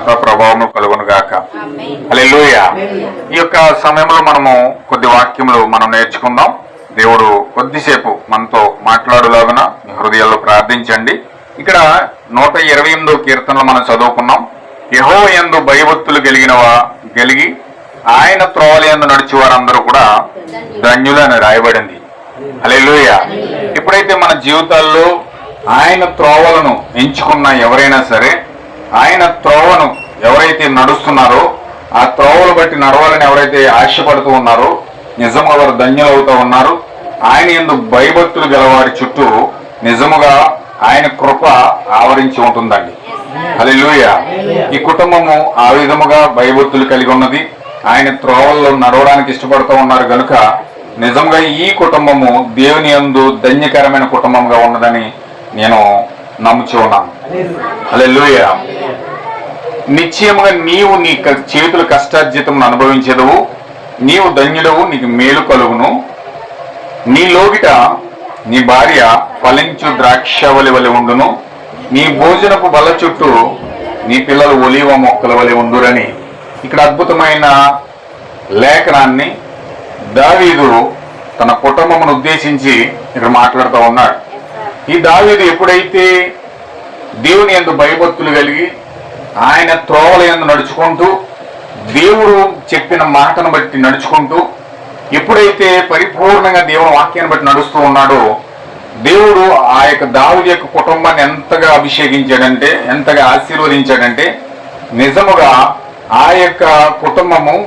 ఘనత ప్రభావము కలుగును గాక. హల్లెలూయా. ఈ యొక్క సమయంలో మనము కొద్ది వాక్యములు మనం నేర్చుకుందాం. దేవుడు కొద్దిసేపు మనతో మాట్లాడులాగున మీ హృదయాల్లో ప్రార్థించండి. ఇక్కడ 128వ కీర్తనలో మనం చదువుకున్నాం. యెహోవా యందు భయభక్తులు కలిగి ఆయన త్రోవల యందు నడిచి వారందరూ కూడా ధన్యులని రాయబడింది. హల్లెలూయా. ఎప్పుడైతే మన జీవితాల్లో ఆయన త్రోవలను ఎంచుకున్న ఎవరైనా సరే, ఆయన త్రోవను ఎవరైతే నడుస్తున్నారో, ఆ త్రోవలు బట్టి నడవాలని ఎవరైతే ఆశపడుతూ ఉన్నారో నిజంగా వారు ధన్యులు అవుతూ ఉన్నారు. ఆయన యందు భయభక్తులు గలవారి చుట్టూ నిజముగా ఆయన కృప ఆవరించి ఉంటుందండి. హల్లెలూయా. ఈ కుటుంబము ఆ విధముగా భయభక్తులు కలిగి ఉన్నది. ఆయన త్రోవల్లో నడవడానికి ఇష్టపడుతూ ఉన్నారు కనుక నిజంగా ఈ కుటుంబము దేవుని యందు ధన్యకరమైన కుటుంబంగా ఉన్నదని నేను నమ్ముచూ ఉన్నాను. హల్లెలూయా. నిశ్చయముగా నీవు నీ చేతుల కష్టార్జితమును అనుభవించేదవు, నీవు ధన్యుడవు, నీకు మేలు కలుగును. నీ లోగిట నీ భార్య ఫలించు ద్రాక్షవలి వలె ఉండును, నీ భోజనపు బల్ల చుట్టూ నీ పిల్లలు ఒలీవ మొక్కల వలె ఉండురని ఇక్కడ అద్భుతమైన లేఖనాన్ని దావీదు తన కుటుంబమును ఉద్దేశించి ఇక్కడ మాట్లాడుతూ ఉన్నాడు. ఈ దావీదు ఎప్పుడైతే దేవుని యందు భయభక్తులు కలిగి ఆయన త్రోవల యందు నడుచుకుంటూ దేవుడు చెప్పిన మాటను బట్టి నడుచుకుంటూ ఎప్పుడైతే పరిపూర్ణంగా దేవుని వాక్యాన్ని బట్టి నడుస్తూ ఉన్నాడో, దేవుడు ఆ యొక్క దావీదు యొక్క కుటుంబాన్ని ఎంతగా అభిషేకించాడంటే, ఎంతగా ఆశీర్వదించాడంటే, నిజముగా ఆ యొక్క కుటుంబము,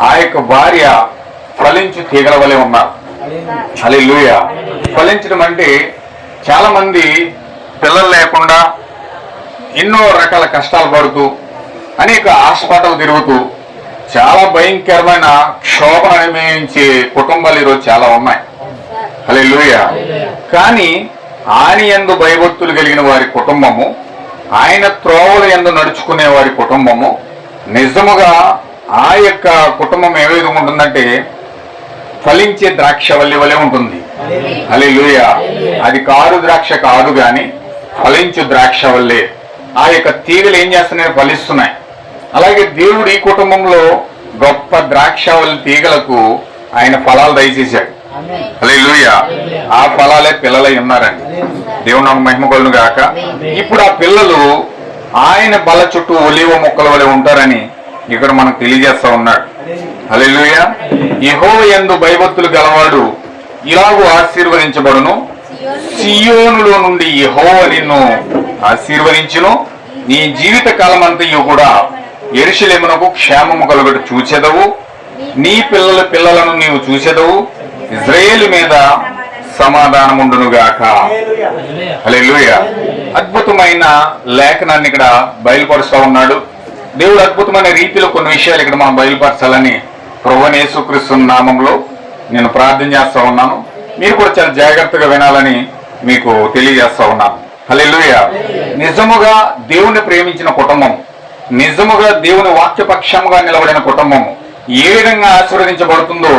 ఆ యొక్క భార్య ఫలించు తీగల వలె ఉన్నారు. హల్లెలూయా. ఫలించడం అంటే చాలా మంది పిల్లలు లేకుండా ఎన్నో రకాల కష్టాలు పడుతూ అనేక హాస్పిటల్ తిరుగుతూ చాలా భయంకరమైన క్షోభను అనుభవించే కుటుంబాలు ఈరోజు చాలా ఉన్నాయి. హల్లెలూయా. కానీ ఆయన యందు భయభక్తులు కలిగిన వారి కుటుంబము, ఆయన త్రోవల యందు నడుచుకునే వారి కుటుంబము నిజముగా ఆ యొక్క కుటుంబం ఏ విధంగా ఉంటుందంటే ఫలించే ద్రాక్షవల్లి వలె ఉంటుంది. హల్లెలూయా. అది కారు ద్రాక్ష కాదు గాని ఫలించు ద్రాక్షవల్లే. ఆ యొక్క తీగలు ఏం చేస్తున్నాయి? ఫలిస్తున్నాయి. అలాగే దేవుడు ఈ కుటుంబంలో గొప్ప ద్రాక్షవల్లి తీగలకు ఆయన ఫలాలు దయచేశాడు. హల్లెలూయా. ఆ ఫలాలే పిల్లలై ఉన్నారండి. దేవుడు నాకు మహిమ కలుగును గాక. ఇప్పుడు ఆ పిల్లలు ఆయన బల్ల చుట్టూ ఒలీవ మొక్కల వలె ఉంటారని ఇక్కడ మనకు తెలియజేస్తా ఉన్నాడు. హల్లెలూయా. యెహోవా యందు భయభక్తులు గలవాడు ఇలాగూ ఆశీర్వదించబడును, సియోనులో నుండి యెహోవా నిన్ను ఆశీర్వదించును, నీ జీవిత కాలం అంతయు కూడా యెరూషలేమునకు క్షేమము కలుగుట చూచెదవు, నీ పిల్లలను నీవు చూచెదవు, ఇజ్రాయేలు మీద సమాధానముండును గాక. హల్లెలూయా. అద్భుతమైన లేఖనాన్ని ఇక్కడ బయలుపరుస్తూ ఉన్నాడు దేవుడు. అద్భుతమైన రీతిలో కొన్ని విషయాలు ఇక్కడ మనం బయలుపరచాలని ప్రభువైన యేసుక్రీస్తు నామములో నేను ప్రార్థన చేస్తా ఉన్నాను. మీరు కూడా చాలా జాగ్రత్తగా వినాలని మీకు తెలియజేస్తా ఉన్నాను. హల్లెలూయా. నిజముగా దేవుని ప్రేమించిన కుటుంబం, నిజముగా దేవుని వాక్యపక్షంగా నిలబడిన కుటుంబం ఏ విధంగా ఆశీర్వదించబడుతుందో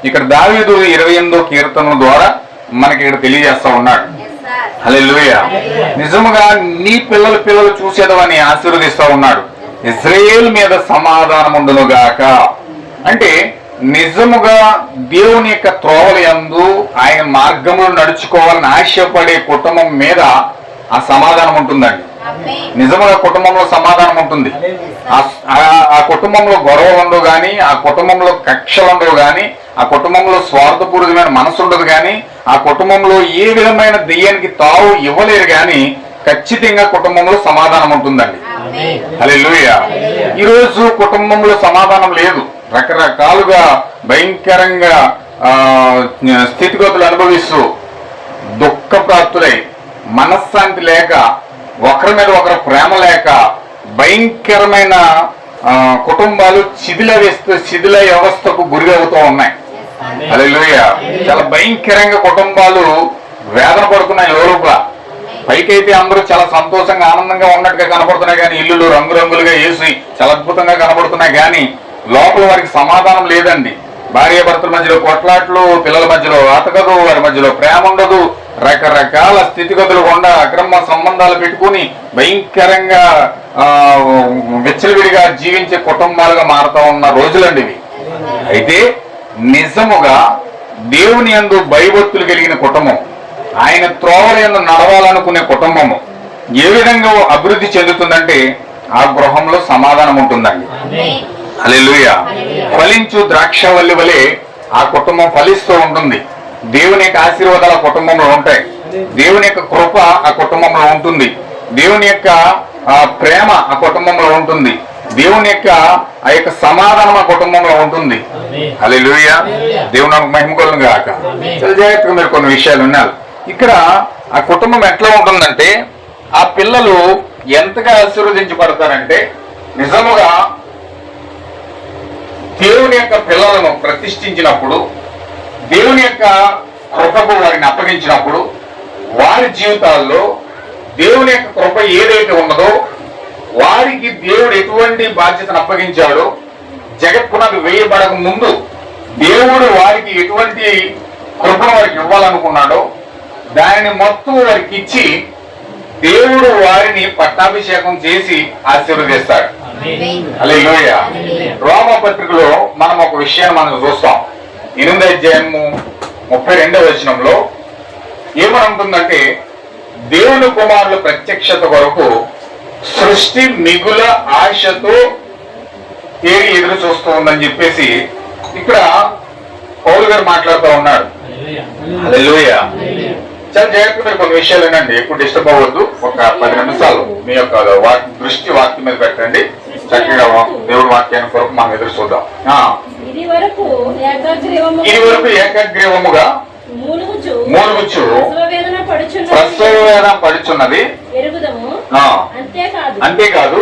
ఇక్కడ దావీదు 28వ కీర్తన ద్వారా మనకి ఇక్కడ తెలియజేస్తా ఉన్నాడు. హల్లెలూయా. నిజముగా నీ పిల్లలు చూసేదవని ఆశీర్వదిస్తా ఉన్నాడు. ఇజ్రాయేల్ మీద సమాధానం ఉండును గాక. అంటే నిజముగా దేవుని యొక్క త్రోవల యందు ఆయన మార్గంలో నడుచుకోవాలని ఆశపడే కుటుంబం మీద ఆ సమాధానం ఉంటుందండి. నిజముగా కుటుంబంలో సమాధానం ఉంటుంది. ఆ కుటుంబంలో గొడవలు ఉండవు కానీ, ఆ కుటుంబంలో కక్షలు ఉండవు కానీ, ఆ కుటుంబంలో స్వార్థపూరితమైన మనసు ఉండదు కానీ, ఆ కుటుంబంలో ఏ విధమైన దెయ్యానికి తావు ఇవ్వలేరు కానీ ఖచ్చితంగా కుటుంబంలో సమాధానం ఉంటుందండి. హల్లెలూయా. ఈరోజు కుటుంబంలో సమాధానం లేదు. రకరకాలుగా భయంకరంగా స్థితిగతులు అనుభవిస్తూ దుఃఖప్రాప్తులై మనశ్శాంతి లేక, ఒకరి మీద ఒకరు ప్రేమ లేక భయంకరమైన కుటుంబాలు శిథిల వ్యవస్థకు గురి అవుతూ ఉన్నాయి. హల్లెలూయా. చాలా భయంకరంగా కుటుంబాలు వేదన పడుతున్నాయి లోపల. పైకైతే అందరూ చాలా సంతోషంగా ఆనందంగా ఉన్నట్టుగా కనపడుతున్నాయి కానీ, ఇల్లులు రంగురంగులుగా వేసి చాలా అద్భుతంగా కనపడుతున్నాయి కానీ లోపల వారికి సమాధానం లేదండి. భార్య భర్తల మధ్యలో కొట్లాట్లు, పిల్లల మధ్యలో అతకదు, వారి మధ్యలో ప్రేమ ఉండదు, రకరకాల స్థితిగతులు గుండా అక్రమ సంబంధాలు పెట్టుకుని భయంకరంగా విచ్చలవిడిగా జీవించే కుటుంబాలుగా మారుతా ఉన్న రోజులండి ఇవి. అయితే నిజముగా దేవుని యందు భయభక్తులు కలిగిన కుటుంబం, ఆయన త్రోవల యందు నడవాలనుకునే కుటుంబము ఏ విధంగా అభివృద్ధి చెందుతుందంటే ఆ గృహంలో సమాధానం ఉంటుందండి. హల్లెలూయా. ఫలించు ద్రాక్షవల్లి వలె ఆ కుటుంబం ఫలిస్తూ ఉంటుంది. దేవుని యొక్క ఆశీర్వాదాలు ఆ కుటుంబంలో ఉంటాయి. దేవుని యొక్క కృప ఆ కుటుంబంలో ఉంటుంది. దేవుని యొక్క ప్రేమ ఆ కుటుంబంలో ఉంటుంది. దేవుని యొక్క ఆ యొక్క సమాధానం ఆ కుటుంబంలో ఉంటుంది. హల్లెలూయా. దేవుని మహిమ కలుగును గాక. చాలా జాగ్రత్తగా మీరు కొన్ని విషయాలు ఉన్నారు. ఇక్కడ ఆ కుటుంబం ఎట్లా ఉంటుందంటే ఆ పిల్లలు ఎంతగా ఆశీర్వదించబడతారంటే నిజముగా దేవుని యొక్క పిల్లలను ప్రతిష్ఠించినప్పుడు, దేవుని యొక్క కృపకు వారిని అప్పగించినప్పుడు వారి జీవితాల్లో దేవుని యొక్క కృప ఏదైతే ఉన్నదో వారికి దేవుడు ఎటువంటి బాధ్యతను అప్పగించాడో, జగత్పునకు వేయబడక ముందు దేవుడు వారికి ఎటువంటి కృపను వారికి ఇవ్వాలనుకున్నాడో దానిని మొత్తం వారికి ఇచ్చి దేవుడు వారిని పట్టాభిషేకం చేసి ఆశీర్వదిస్తాడు. హల్లెలూయా. రోమపత్రికలో మనం ఒక విషయాన్ని మనం చూస్తాం. 8వ అధ్యాయము 32వ వచనంలో ఏమనుంటుందంటే దేవుని కుమారుల ప్రత్యక్షత కొరకు సృష్టి మిగుల ఆశతో తేరి ఎదురు చూస్తూ ఉందని చెప్పేసి ఇక్కడ పౌలు గారు మాట్లాడుతూ ఉన్నాడు. హల్లెలూయా. చాలా జాగ్రత్తగా కొన్ని విషయాలు వినండి, ఎప్పుడు డిస్టర్బ్ అవ్వద్దు. ఒక 10 నిమిషాలు మీ యొక్క దృష్టి వాక్యం మీద పెట్టండి. చక్కగా దేవుడి వాక్యాన్ని కొరకు మనం ఎదురు చూద్దాం. ఇది వరకు ఏకగ్రీవముగా మూలుగుచు ప్రసవ వేదన పడుచున్నది. అంతేకాదు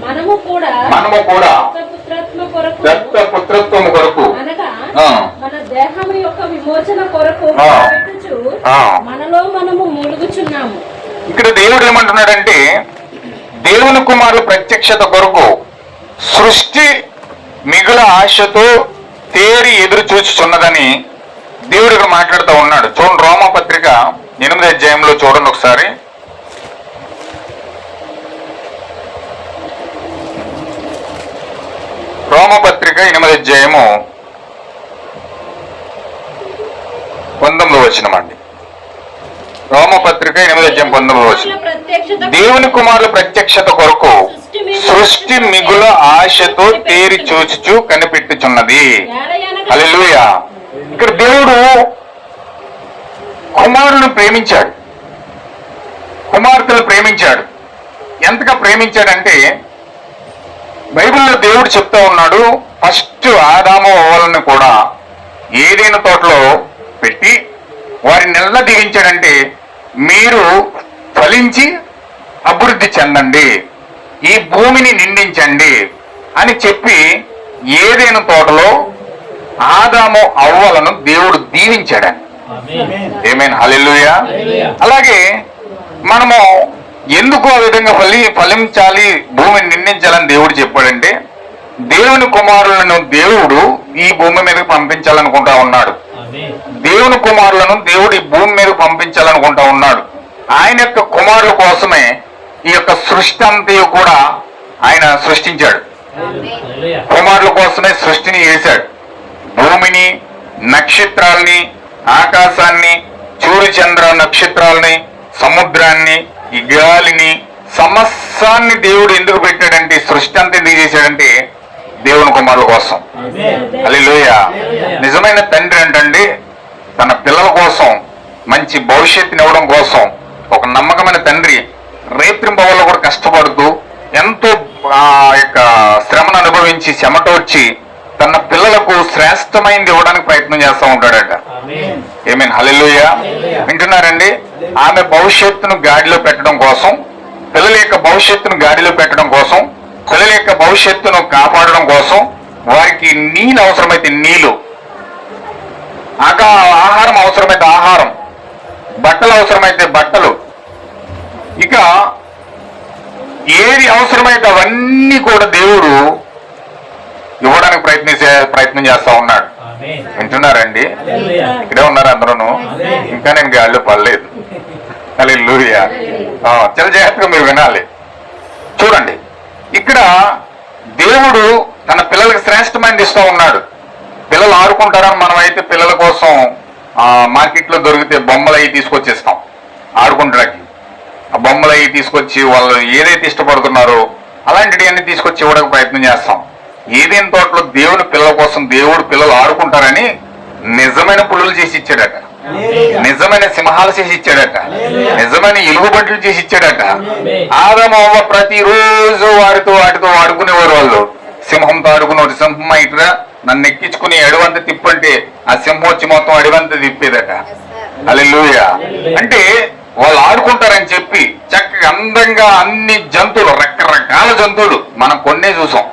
మనము కూడా దత్తపుత్రత్వము కొరకు మన దేహము యొక్క విమోచన కొరకు మనలో మనము మూలుగుచున్నాము. ఇక్కడ దేవుడు ఏమంటున్నాడంటే దేవుని కుమారుల ప్రత్యక్షత కొరకు సృష్టి మిగుల ఆశతో తేరి ఎదురు చూచుచున్నదని దేవుడు ఇక్కడ మాట్లాడుతూ ఉన్నాడు. చూడండి, రోమపత్రిక 8వ అధ్యాయంలో చూడండి ఒకసారి. రోమపత్రిక 8వ అధ్యాయము 19వ వచనం అండి. రోమపత్రిక 8వ అధ్యాయం 19వ వచనం. దేవుని కుమారుల ప్రత్యక్షత కొరకు సృష్టి మిగుల ఆశతో తేరి చూచుచు కనిపెట్టుచున్నది. హల్లెలూయా. ఇక్కడ దేవుడు కుమారులను ప్రేమించాడు, కుమార్తెలు ప్రేమించాడు. ఎంతగా ప్రేమించాడంటే బైబిల్లో దేవుడు చెప్తా ఉన్నాడు, ఫస్ట్ ఆదాము హవ్వలను కూడా ఏదైనా తోటలో పెట్టి వారిని నెల దిగించాడంటే మీరు ఫలించి అభివృద్ధి చెందండి, ఈ భూమిని నిండించండి అని చెప్పి ఏదైనా తోటలో ఆదాము హవ్వలను దేవుడు దీవించాడని. ఆమేన్. హల్లెలూయా. అలాగే మనము ఎందుకు ఆ విధంగా ఫలించాలి, భూమిని నిందించాలని దేవుడు చెప్పాడంటే దేవుని కుమారులను దేవుడు ఈ భూమి మీదకి పంపించాలనుకుంటా ఉన్నాడు. దేవుని కుమారులను దేవుడు ఈ భూమి మీద పంపించాలనుకుంటా ఉన్నాడు. ఆయన యొక్క కుమారుల కోసమే ఈ యొక్క సృష్టి అంతయు కూడా ఆయన సృష్టించాడు. కుమారుల కోసమే సృష్టిని చేశాడు. భూమిని, నక్షత్రాల్ని, ఆకాశాన్ని, సూర్యచంద్ర నక్షత్రాలని, సముద్రాన్ని, ఈ గాలిని, సమస్తాన్ని దేవుడు ఎందుకు పెట్టాడంటే, సృష్టి అంతా ఎందుకు చేశాడంటే దేవుని కుమారుల కోసం. హల్లెలూయా. నిజమైన తండ్రి ఏంటంటే తన పిల్లల కోసం మంచి భవిష్యత్తుని ఇవ్వడం కోసం ఒక నమ్మకమైన తండ్రి రేత్రింబవల్లో కూడా కష్టపడుతూ ఎంతో ఆ యొక్క శ్రమను అనుభవించి చెమటోడ్చి తన పిల్లలకు శ్రేష్టమైనది ఇవ్వడానికి ప్రయత్నం చేస్తూ ఉంటాడట. ఆమేన్. హల్లెలూయా. వింటున్నారండి? ఆమె భవిష్యత్తును గాడిలో పెట్టడం కోసం, పిల్లల యొక్క భవిష్యత్తును గాడిలో పెట్టడం కోసం, పిల్లల యొక్క భవిష్యత్తును కాపాడడం కోసం వారికి నీళ్ళు అవసరమైతే నీళ్ళు, ఆహారం అవసరమైతే ఆహారం, బట్టలు అవసరమైతే బట్టలు, ఇక ఏది అవసరమైతే అవన్నీ కూడా దేవుడు ఇవ్వడానికి ప్రయత్నం చేస్తా ఉన్నాడు. వింటున్నారండి? ఇక్కడే ఉన్నారు అందరూ. ఇంకా నేను గాల్లో పడలేదు. హల్లెలూయా. చాలా జాగ్రత్తగా మీరు వినాలి. చూడండి, ఇక్కడ దేవుడు తన పిల్లలకు శ్రేష్టమైనది ఇస్తూ ఉన్నాడు. పిల్లలు ఆడుకుంటారని మనం అయితే పిల్లల కోసం మార్కెట్లో దొరికితే బొమ్మలు అవి తీసుకొచ్చేస్తాం ఆడుకుంటానికి. ఆ బొమ్మలు అవి తీసుకొచ్చి వాళ్ళు ఏదైతే ఇష్టపడుతున్నారో అలాంటివన్నీ తీసుకొచ్చి ఇవ్వడానికి ప్రయత్నం చేస్తాం. ఏదేని తోటలో దేవుని పిల్లల కోసం దేవుడు పిల్లలు ఆడుకుంటారని నిజమైన పులులు చేసి ఇచ్చాడట, నిజమైన సింహాలు చేసి ఇచ్చాడట, నిజమైన ఎలుగుబంట్లు చేసి ఇచ్చాడట. ఆదమవ్వ ప్రతిరోజు వాటితో ఆడుకునేవారు. వాళ్ళు సింహంతో ఆడుకునేవారు. సింహం ఇట్రా నన్ను ఎక్కించుకుని అడివంత తిప్పంటే ఆ సింహం వచ్చి మొత్తం అడివంత తిప్పేదట. హల్లెలూయా. అంటే వాళ్ళు ఆడుకుంటారని చెప్పి చక్కగా అందంగా అన్ని జంతువులు, రకరకాల జంతువులు మనం కొన్నే చూసాం.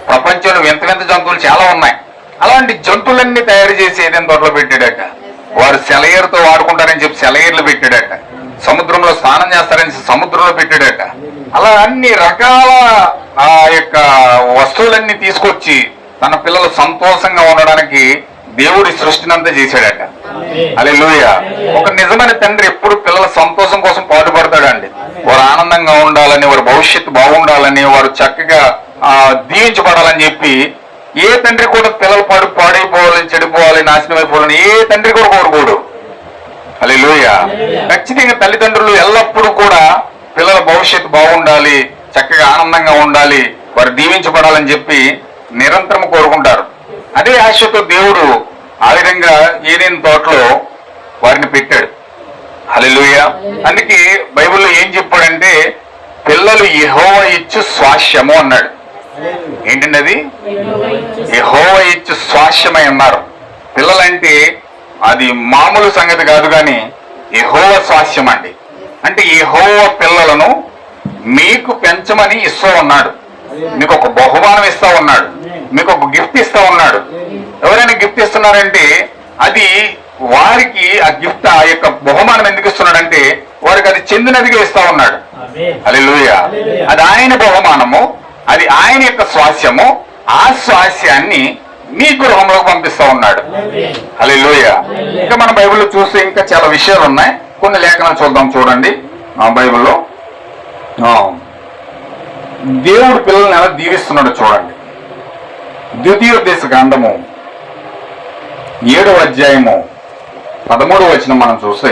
ప్రపంచంలో వింత వింత జంతువులు చాలా ఉన్నాయి. అలాంటి జంతువులన్నీ తయారు చేసి ఏదైనా తోటలో పెట్టాడట. వారు సెలయేరుతో ఆడుకుంటారని చెప్పి సెలయేర్లు పెట్టాడట. సముద్రంలో స్నానం చేస్తారని సముద్రంలో పెట్టాడట. అలా అన్ని రకాల ఆ యొక్క వస్తువులన్నీ తీసుకొచ్చి తన పిల్లలు సంతోషంగా ఉండడానికి దేవుడి సృష్టినంతా చేశాడట. హల్లెలూయా. ఒక నిజమైన తండ్రి ఎప్పుడు పిల్లల సంతోషం కోసం పాటుపడతాడండి. వారు ఆనందంగా ఉండాలని, వారి భవిష్యత్తు బాగుండాలని, వారు చక్కగా దీవించబడాలని చెప్పి ఏ తండ్రి కూడా పిల్లలు పాడైపోవాలని, చెడిపోవాలి, నాశనం అయిపోవాలని ఏ తండ్రి కూడా కోరుకోడు. హల్లెలూయా. ఖచ్చితంగా తల్లిదండ్రులు ఎల్లప్పుడూ కూడా పిల్లల భవిష్యత్తు బాగుండాలి, చక్కగా ఆనందంగా ఉండాలి, వారు దీవించబడాలని చెప్పి నిరంతరం కోరుకుంటారు. అదే ఆశతో దేవుడు ఆ విధంగా ఏదైనా తోటలో వారిని పెట్టాడు. హల్లెలూయా. అందుకే బైబిల్లో ఏం చెప్పాడంటే పిల్లలు యెహోవా ఇచ్చు స్వాస్యము అన్నాడు. ఏంటండి అది? యెహోవా ఇచ్చు స్వాస్యమై అన్నారు. పిల్లలంటే అది మామూలు సంగతి కాదు, కానీ యెహోవా స్వాస్యం అండి. అంటే యెహోవా పిల్లలను మీకు పెంచమని ఇస్తూ ఉన్నాడు. మీకు ఒక బహుమానం ఇస్తా ఉన్నాడు, మీకు ఒక గిఫ్ట్ ఇస్తా ఉన్నాడు. ఎవరైనా గిఫ్ట్ ఇస్తున్నారంటే అది వారికి ఆ గిఫ్ట్, ఆ యొక్క బహుమానం ఎందుకు ఇస్తున్నాడంటే వారికి అది చెందినదిగా ఇస్తా ఉన్నాడు. హల్లెలూయా. అది ఆయన బహుమానము, అది ఆయన యొక్క స్వాస్యము. ఆ స్వాస్యాన్ని మీ గృహంలోకి పంపిస్తా ఉన్నాడు. హల్లెలూయా. ఇంకా మన బైబిల్లో చూస్తే ఇంకా చాలా విషయాలు ఉన్నాయి. కొన్ని లేఖనాలు చూద్దాం. చూడండి, ఆ బైబిల్లో దేవుడు పిల్లల్ని ఎలా దీవిస్తున్నాడు చూడండి. ద్వితీయోపదేశ కాండము 7వ అధ్యాయము 13వ వచనం మనం చూస్తే,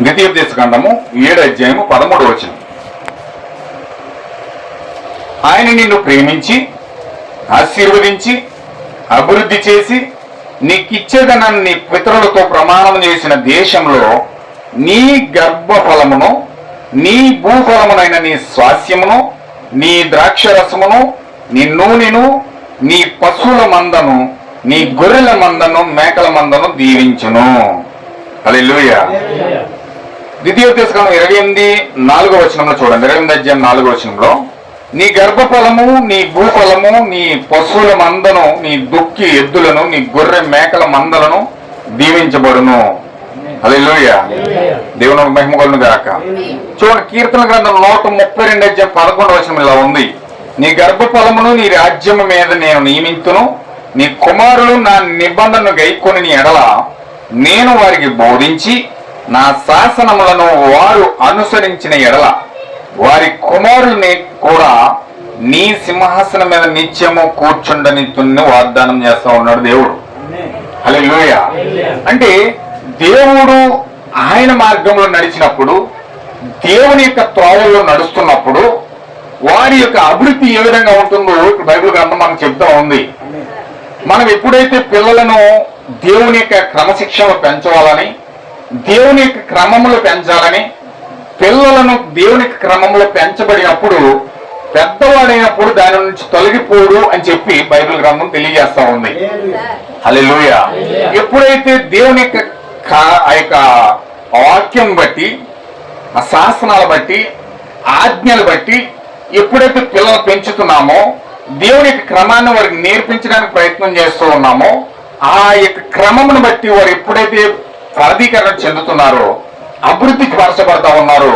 ద్వితీయోపదేశ కాండము 7వ అధ్యాయము 13వ వచనం. ఆయన నిన్ను ప్రేమించి ఆశీర్వదించి అభివృద్ధి చేసి నీకిచ్చేదనని నీ పితరులతో ప్రమాణం చేసిన దేశంలో నీ గర్భఫలమును, నీ భూఫలమునైన నీ స్వాస్యమును, నీ ద్రాక్షరసమును, నీ నూనెను, నీ పశువుల మందను, నీ గొర్రెల మందను, మేకల మందను దీవించును. హల్లెలూయా. ద్వితీయోపదేశ కాండం 28:4వ వచనంలో చూడండి. 28వ అధ్యాయం 4వ వచనంలో నీ గర్భఫలము, నీ భూఫలము, నీ పశువుల మందను, నీ దుక్కి ఎద్దులను, నీ గొర్రె మేకల మందలను దీవించబడును. హల్లెలూయా. దేవుని మహిమ కలుగును గాక. చూడండి, కీర్తన గ్రంథం 132 అధ్యాయం 11వ వచనం ఇలా ఉంది. నీ గర్భఫలమును నీ రాజ్యము మీద నేను నియమింతును, నీ కుమారులు నా నిబంధనను గైకొని నీ ఎడల నేను వారికి బోధించి నా శాసనములను వారు అనుసరించిన ఎడల వారి కుమారుల్ని కూడా నీ సింహాసనం మీద నిత్యము కూర్చుండనితుని వాగ్దానం చేస్తా ఉన్నాడు దేవుడు. హల్లెలూయా. అంటే దేవుడు ఆయన మార్గంలో నడిచినప్పుడు, దేవుని యొక్క త్రోవల్లో నడుస్తున్నప్పుడు వారి యొక్క అభివృద్ధి ఏ విధంగా ఉంటుందో బైబిల్ గ్రంథం మనకు చెప్తా ఉంది. మనం ఎప్పుడైతే పిల్లలను దేవుని యొక్క క్రమశిక్షణలో పెంచాలని, దేవుని యొక్క క్రమంలో పెంచాలని, పిల్లలను దేవుని యొక్క క్రమంలో పెంచబడినప్పుడు పెద్దవాడైనప్పుడు దాని నుంచి తొలగిపోడు అని చెప్పి బైబిల్ గ్రంథం తెలియజేస్తా ఉంది. హల్లెలూయా. ఎప్పుడైతే దేవుని యొక్క ఆ యొక్క వాక్యం బట్టి, ఆ శాసనాలు బట్టి, ఆజ్ఞలు బట్టి ఎప్పుడైతే పిల్లలు పెంచుతున్నామో, దేవుని యొక్క క్రమాన్ని వారికి నేర్పించడానికి ప్రయత్నం చేస్తూ ఉన్నామో, ఆ యొక్క క్రమమును బట్టి వారు ఎప్పుడైతే ఫలదీకరణ చెందుతున్నారో, అభివృద్ధికి పరచబడతా ఉన్నారో,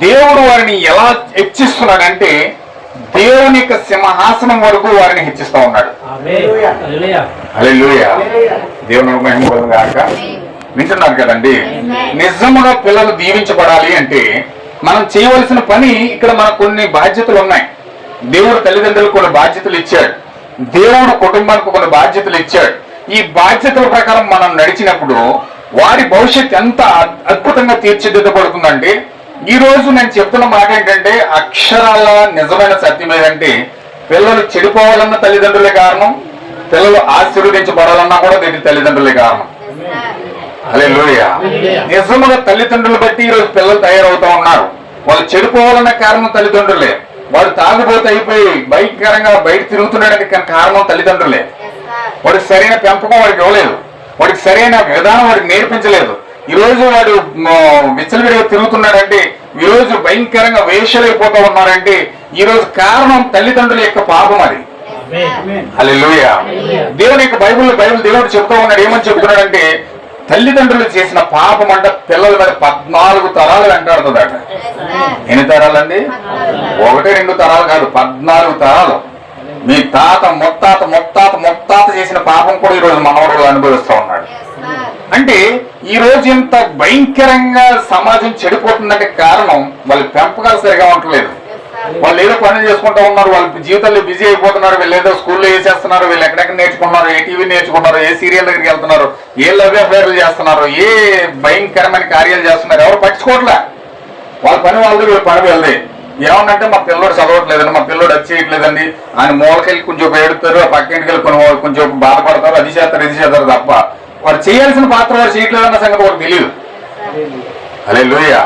దేవుడు వారిని ఎలా హెచ్చిస్తున్నాడంటే దేవుని యొక్క సింహాసనం వరకు వారిని హెచ్చిస్తా ఉన్నాడు. హల్లెలూయా. దేవుని మహిమ కలుగును గాక. వింటున్నారు కదండి. నిజముగా పిల్లలు దీవించబడాలి అంటే మనం చేయవలసిన పని, ఇక్కడ మనకు కొన్ని బాధ్యతలు ఉన్నాయి. దేవుడు తల్లిదండ్రులకు కొన్ని బాధ్యతలు ఇచ్చాడు, దేవుడు కుటుంబానికి కొన్ని బాధ్యతలు ఇచ్చాడు. ఈ బాధ్యతల ప్రకారం మనం నడిచినప్పుడు వారి భవిష్యత్తు ఎంత అద్భుతంగా తీర్చిదిద్దబడుతుందంటే, ఈ రోజు నేను చెప్తున్న మాట ఏంటంటే అక్షరాల నిజమైన సత్యం ఏదంటే, పిల్లలు చెడిపోవాలన్న తల్లిదండ్రులే కారణం, పిల్లలు ఆశీర్వదించబడాలన్నా కూడా దీనికి తల్లిదండ్రులే కారణం. హల్లెలూయా. నిజముగా తల్లిదండ్రులు బట్టి ఈరోజు పిల్లలు తయారవుతా ఉన్నారు. వాళ్ళు చెడిపోవాలన్న కారణం తల్లిదండ్రులే. వాడు తాగుబోతు అయిపోయి భయంకరంగా బయట తిరుగుతున్నాడానికి కారణం తల్లిదండ్రులే. వాడికి సరైన పెంపకం వాడికి ఇవ్వలేదు, వాడికి సరైన విధానం వాడికి నేర్పించలేదు. ఈ రోజు వాడు విచ్చలవిడిగా తిరుగుతున్నాడంటే, ఈ రోజు భయంకరంగా వేషలైపోతా ఉన్నారంటే ఈ రోజు కారణం తల్లిదండ్రుల యొక్క పాపం అది. హల్లెలూయా. దేవుని యొక్క బైబిల్ దేవుడు చెప్తా ఉన్నాడు. ఏమని చెప్తున్నాడంటే, తల్లిదండ్రులు చేసిన పాపం అంట పిల్లల మీద 14 తరాలు వెంటాడుతుందట. ఎన్ని తరాలండి? 1-2 తరాలు కాదు, 14 తరాలు. మీ తాత ముత్తాత ముత్తాత ముత్తాత చేసిన పాపం కూడా ఈరోజు మనవడు అనుభవిస్తూ ఉన్నాడు. అంటే ఈ రోజు ఇంత భయంకరంగా సమాజం చెడిపోతుందంటే కారణం వాళ్ళ పెంపకాలు సరిగా ఉండలేదు. వాళ్ళు ఏదో పని చేసుకుంటూ ఉన్నారు, వాళ్ళ జీవితాల్లో బిజీ అయిపోతున్నారు. వీళ్ళు ఏదో స్కూల్లో వేసేస్తున్నారు, వీళ్ళు ఎక్కడెక్కడ నేర్చుకున్నారు, ఏ టీవీ నేర్చుకున్నారు, ఏ సీరియల్ దగ్గరికి వెళ్తున్నారు, ఏ లవ్ అఫైర్లు చేస్తున్నారు, ఏ భయంకరమైన కార్యాలు చేస్తున్నారు, ఎవరు పట్టించుకోవట్లే. వాళ్ళ పని వాళ్ళది, వీళ్ళ పని వెళ్ళదు. ఏమన్నంటే మా పిల్లోడు చదవట్లేదండి, మా పిల్లోడు అది చేయట్లేదండి అని మూలకెళ్ళి కొంచెం ఏడుతారు, ఆ పక్కింటికి వెళ్ళి కొంచెం బాధపడతారు, అది చేస్తారు ఇది చేస్తారు తప్ప వారు చేయాల్సిన పాత్ర వారు చేయట్లేదన్న సంగతి వారికి తెలియదు. హల్లెలూయా.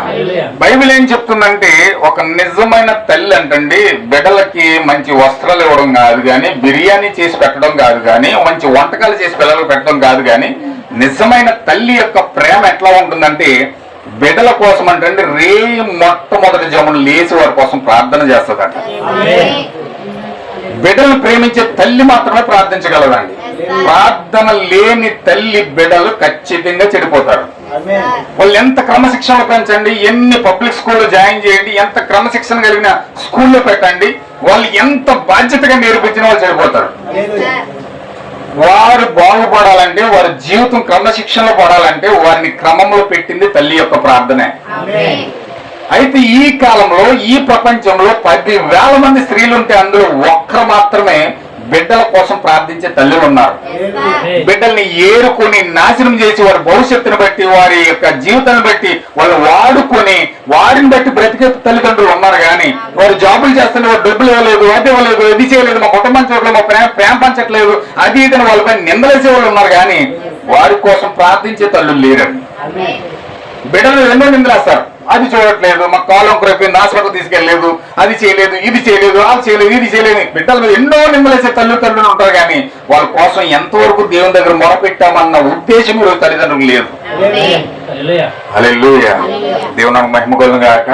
బైబిల్ ఏం చెప్తుందంటే, ఒక నిజమైన తల్లి అంటండి బిడ్డలకి మంచి వస్త్రాలు ఇవ్వడం కాదు కానీ, బిర్యానీ చేసి పెట్టడం కాదు కానీ, మంచి వంటకాలు చేసి పిల్లలకు పెట్టడం కాదు కానీ, నిజమైన తల్లి యొక్క ప్రేమ ఎట్లా ఉంటుందంటే, బిడ్డల కోసం అంటే మొట్టమొదటి జమును లేచి వారి కోసం ప్రార్థన చేస్తుందట. బిడ్డలు ప్రేమించే తల్లి మాత్రమే ప్రార్థించగలదండి. ప్రార్థన లేని తల్లి బిడ్డలు ఖచ్చితంగా చెడిపోతారు. వాళ్ళు ఎంత క్రమశిక్షణ పెంచండి, ఎన్ని పబ్లిక్ స్కూల్లో జాయిన్ చేయండి, ఎంత క్రమశిక్షణ కలిగిన స్కూల్లో పెట్టండి, వాళ్ళు ఎంత బాధ్యతగా నేర్పించిన వాళ్ళు చెడిపోతారు. వారు బాగుపడాలంటే, వారి జీవితం క్రమశిక్షణలో పడాలంటే వారిని క్రమంలో పెట్టింది తల్లి యొక్క ప్రార్థనే. అయితే ఈ కాలంలో ఈ ప్రపంచంలో 10,000 మంది స్త్రీలు ఉంటే అందులో ఒక్కరు మాత్రమే బిడ్డల కోసం ప్రార్థించే తల్లులు ఉన్నారు. బిడ్డల్ని ఏరుకొని నాశనం చేసి వారి భవిష్యత్తును బట్టి, వారి యొక్క జీవితాన్ని బట్టి వాళ్ళు వాడుకొని వారిని బట్టి బ్రతికే తల్లిదండ్రులు ఉన్నారు. కానీ వారు జాబులు చేస్తున్న వారు డబ్బులు ఇవ్వలేదు, అది ఇవ్వలేదు, ఇది చేయలేదు, మా కుటుంబం చూడలేదు, మా ప్రేమ పంచట్లేదు, అది ఇదని వాళ్ళపై నిందలేసే వాళ్ళు ఉన్నారు. కానీ వారి కోసం ప్రార్థించే తల్లులు లేరండి. బిడ్డలు ఎన్నో నిందలేస్తారు, అది చూడట్లేదు, మా కాలం కొరైపోయింది, హాస్పిటల్ తీసుకెళ్ళలేదు, అది చేయలేదు, ఇది చేయలేదు, అది చేయలేదు, ఇది చేయలేదు. బిడ్డల మీద ఎన్నో నిందలేసే తల్లిదండ్రులు ఉంటారు. కానీ వాళ్ళ కోసం ఎంతవరకు దేవుని దగ్గర మొరపెట్టామన్న ఉద్దేశం ఈరోజు తల్లిదండ్రులు లేదు. హల్లెలూయా. దేవుని మహిమ కలుగును గాక.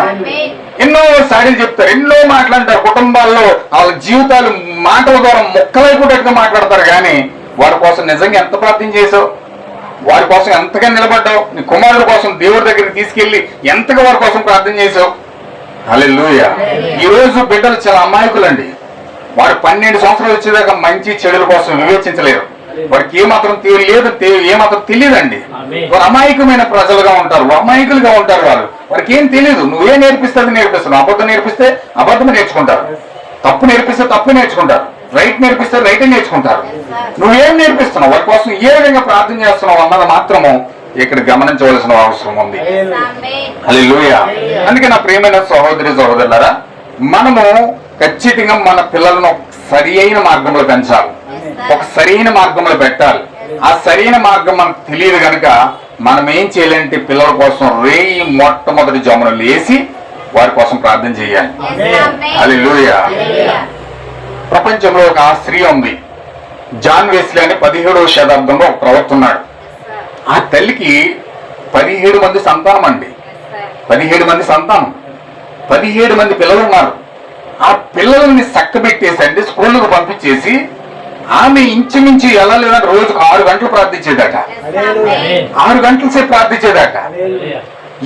ఎన్నో సాడీలు చెప్తారు, ఎన్నో మాట్లాడతారు. కుటుంబాల్లో వాళ్ళ జీవితాలు మాటల ద్వారా ముక్కలైపోయేట్టుగా మాట్లాడతారు. కానీ వారి కోసం నిజంగా ఎంత ప్రార్థన చేసావు, వారి కోసం ఎంతగా నిలబడ్డావు, నీ కుమారుల కోసం దేవుడి దగ్గరికి తీసుకెళ్లి ఎంతగా వారి కోసం ప్రార్థన చేసావు. హల్లెలూయా. ఈ రోజు బిడ్డలు చాలా అమాయకులండి. వారు 12 సంవత్సరాలు వచ్చేదాకా మంచి చెడుల కోసం వివేచించలేరు. వారికి ఏమాత్రం లేదు, ఏమాత్రం తెలియదండి. వారు అమాయకమైన ప్రజలుగా ఉంటారు, అమాయకులుగా ఉంటారు. వారికి ఏం తెలియదు. నువ్వే నేర్పిస్తే అది నేర్పిస్తున్నావు. అబద్ధం నేర్పిస్తే అబద్ధం నేర్చుకుంటారు, తప్పు నేర్పిస్తే తప్పు నేర్చుకుంటారు, రైట్ నేర్పిస్తే రైట్ నేర్చుకుంటారు. నువ్వేం నేర్పిస్తున్నావు, వారి కోసం ఏ విధంగా ప్రార్థన చేస్తున్నావు అన్నది మాత్రము ఇక్కడ గమనించవలసిన అవసరం ఉంది. హల్లెలూయా. అందుకే నా ప్రియమైన సహోదరి సహోదరులారా, మనము ఖచ్చితంగా మన పిల్లలను సరి అయిన మార్గంలో పెంచాలి, ఒక సరైన మార్గంలో పెట్టాలి. ఆ సరైన మార్గం మనకు తెలియదు కనుక మనం ఏం చేయాలంటే పిల్లల కోసం మొట్టమొదటి జమున లేచి వారి కోసం ప్రార్థన చేయాలి. హల్లెలూయా. ప్రపంచంలో ఒక స్త్రీ ఉంది, జాన్ వెస్లీ అని 17వ శతాబ్దంలో ఒక ప్రవక్త ఉన్నాడు. ఆ తల్లికి 17 మంది సంతానం అండి. 17 మంది సంతానం, 17 మంది పిల్లలు ఉన్నారు. ఆ పిల్లల్ని చక్కబెట్టేసండి స్కూళ్ళకు పంపించేసి ఆమె ఇంచుమించు ఎలా లేదంటే రోజుకు 6 గంటలు ప్రార్థించేదట. 6 గంటల సేపు ప్రార్థించేదట.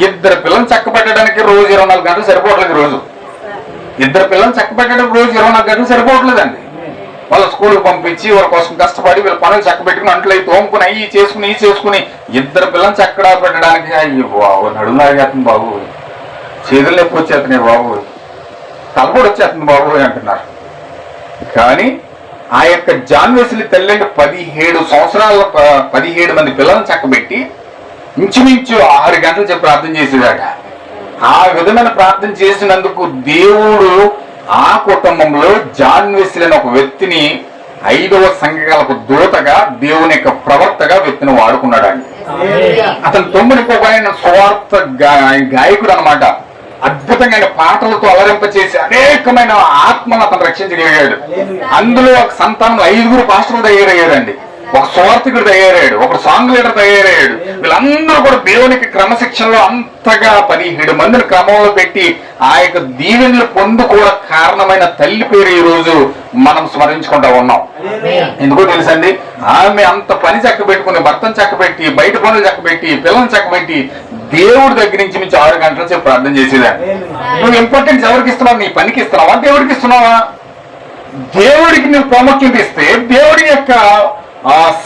2 పిల్లల్ని చక్కబెట్టడానికి రోజు 24 గంటలు సరిపోవట్లేదు. రోజు ఇద్దరు పిల్లలు చక్కబెట్టడం రోజు 24 గంటలు సరిపోవట్లేదండి. వాళ్ళ స్కూల్కి పంపించి వాళ్ళ కోసం కష్టపడి వీళ్ళ పనులు చక్కబెట్టుకుని అంట్లు అవి తోముకుని అవి చేసుకుని ఇద్దరు పిల్లలు చక్కడా పెట్టడానికి అయ్యి బాబు నడులాగేస్తుంది బాబు, చేతులు నొప్పి వచ్చేస్తున్నాయి బాబు, తలపొడి వచ్చేస్తుంది బాబు అంటున్నారు. కానీ ఆ యొక్క జాన్ వెస్లీ తల్లి 17 సంవత్సరాల 17 మంది పిల్లలను చక్కబెట్టి ఇంచుమించు 6 గంటలు చెప్పి ప్రార్థన చేసేదాట. ఆ విధమైన ప్రార్థన చేసినందుకు దేవుడు ఆ కుటుంబంలో జాన్ వెస్లీ అనే ఒక వ్యక్తిని 5వ సంఘాలకు దూతగా, దేవుని యొక్క ప్రవక్తగా వ్యక్తిని వాడుకున్నాడు అండి. అతను 9 స్వార్థ గాయకుడు అనమాట. అద్భుతంగా ఆయన పాటలతో అలరింప చేసి అనేకమైన ఆత్మను అతను రక్షించగలిగాడు. అందులో ఒక సంతానం 5 పాస్టర్లు తయారయ్యారండి, ఒక స్వార్థకుడు తయారయ్యాడు, ఒక సాంగ్ లీడర్ తయారయ్యాడు. వీళ్ళందరూ కూడా దేవునికి క్రమశిక్షణలో అంతగా 17 మందిని క్రమంలో పెట్టి ఆ యొక్క దీవెనలు పొందుకోవడం కారణమైన తల్లి పేరు ఈ రోజు మనం స్మరించుకుంటా ఉన్నాం. ఎందుకో తెలుసండి, ఆమె అంత పని చక్కబెట్టుకుని, భర్తను చక్కబెట్టి, బయట పనులు చక్కబెట్టి, పిల్లల్ని చక్కబెట్టి దేవుడి దగ్గర నుంచి 6 గంటల సేపు ప్రార్థన చేసేదాన్ని. నువ్వు ఇంపార్టెన్స్ ఎవరికి ఇస్తున్నావు? నీ పనికి ఇస్తున్నావా, దేవుడికి ఇస్తున్నావా? దేవుడికి నువ్వు ప్రాముఖ్యత ఇస్తే, దేవుడి యొక్క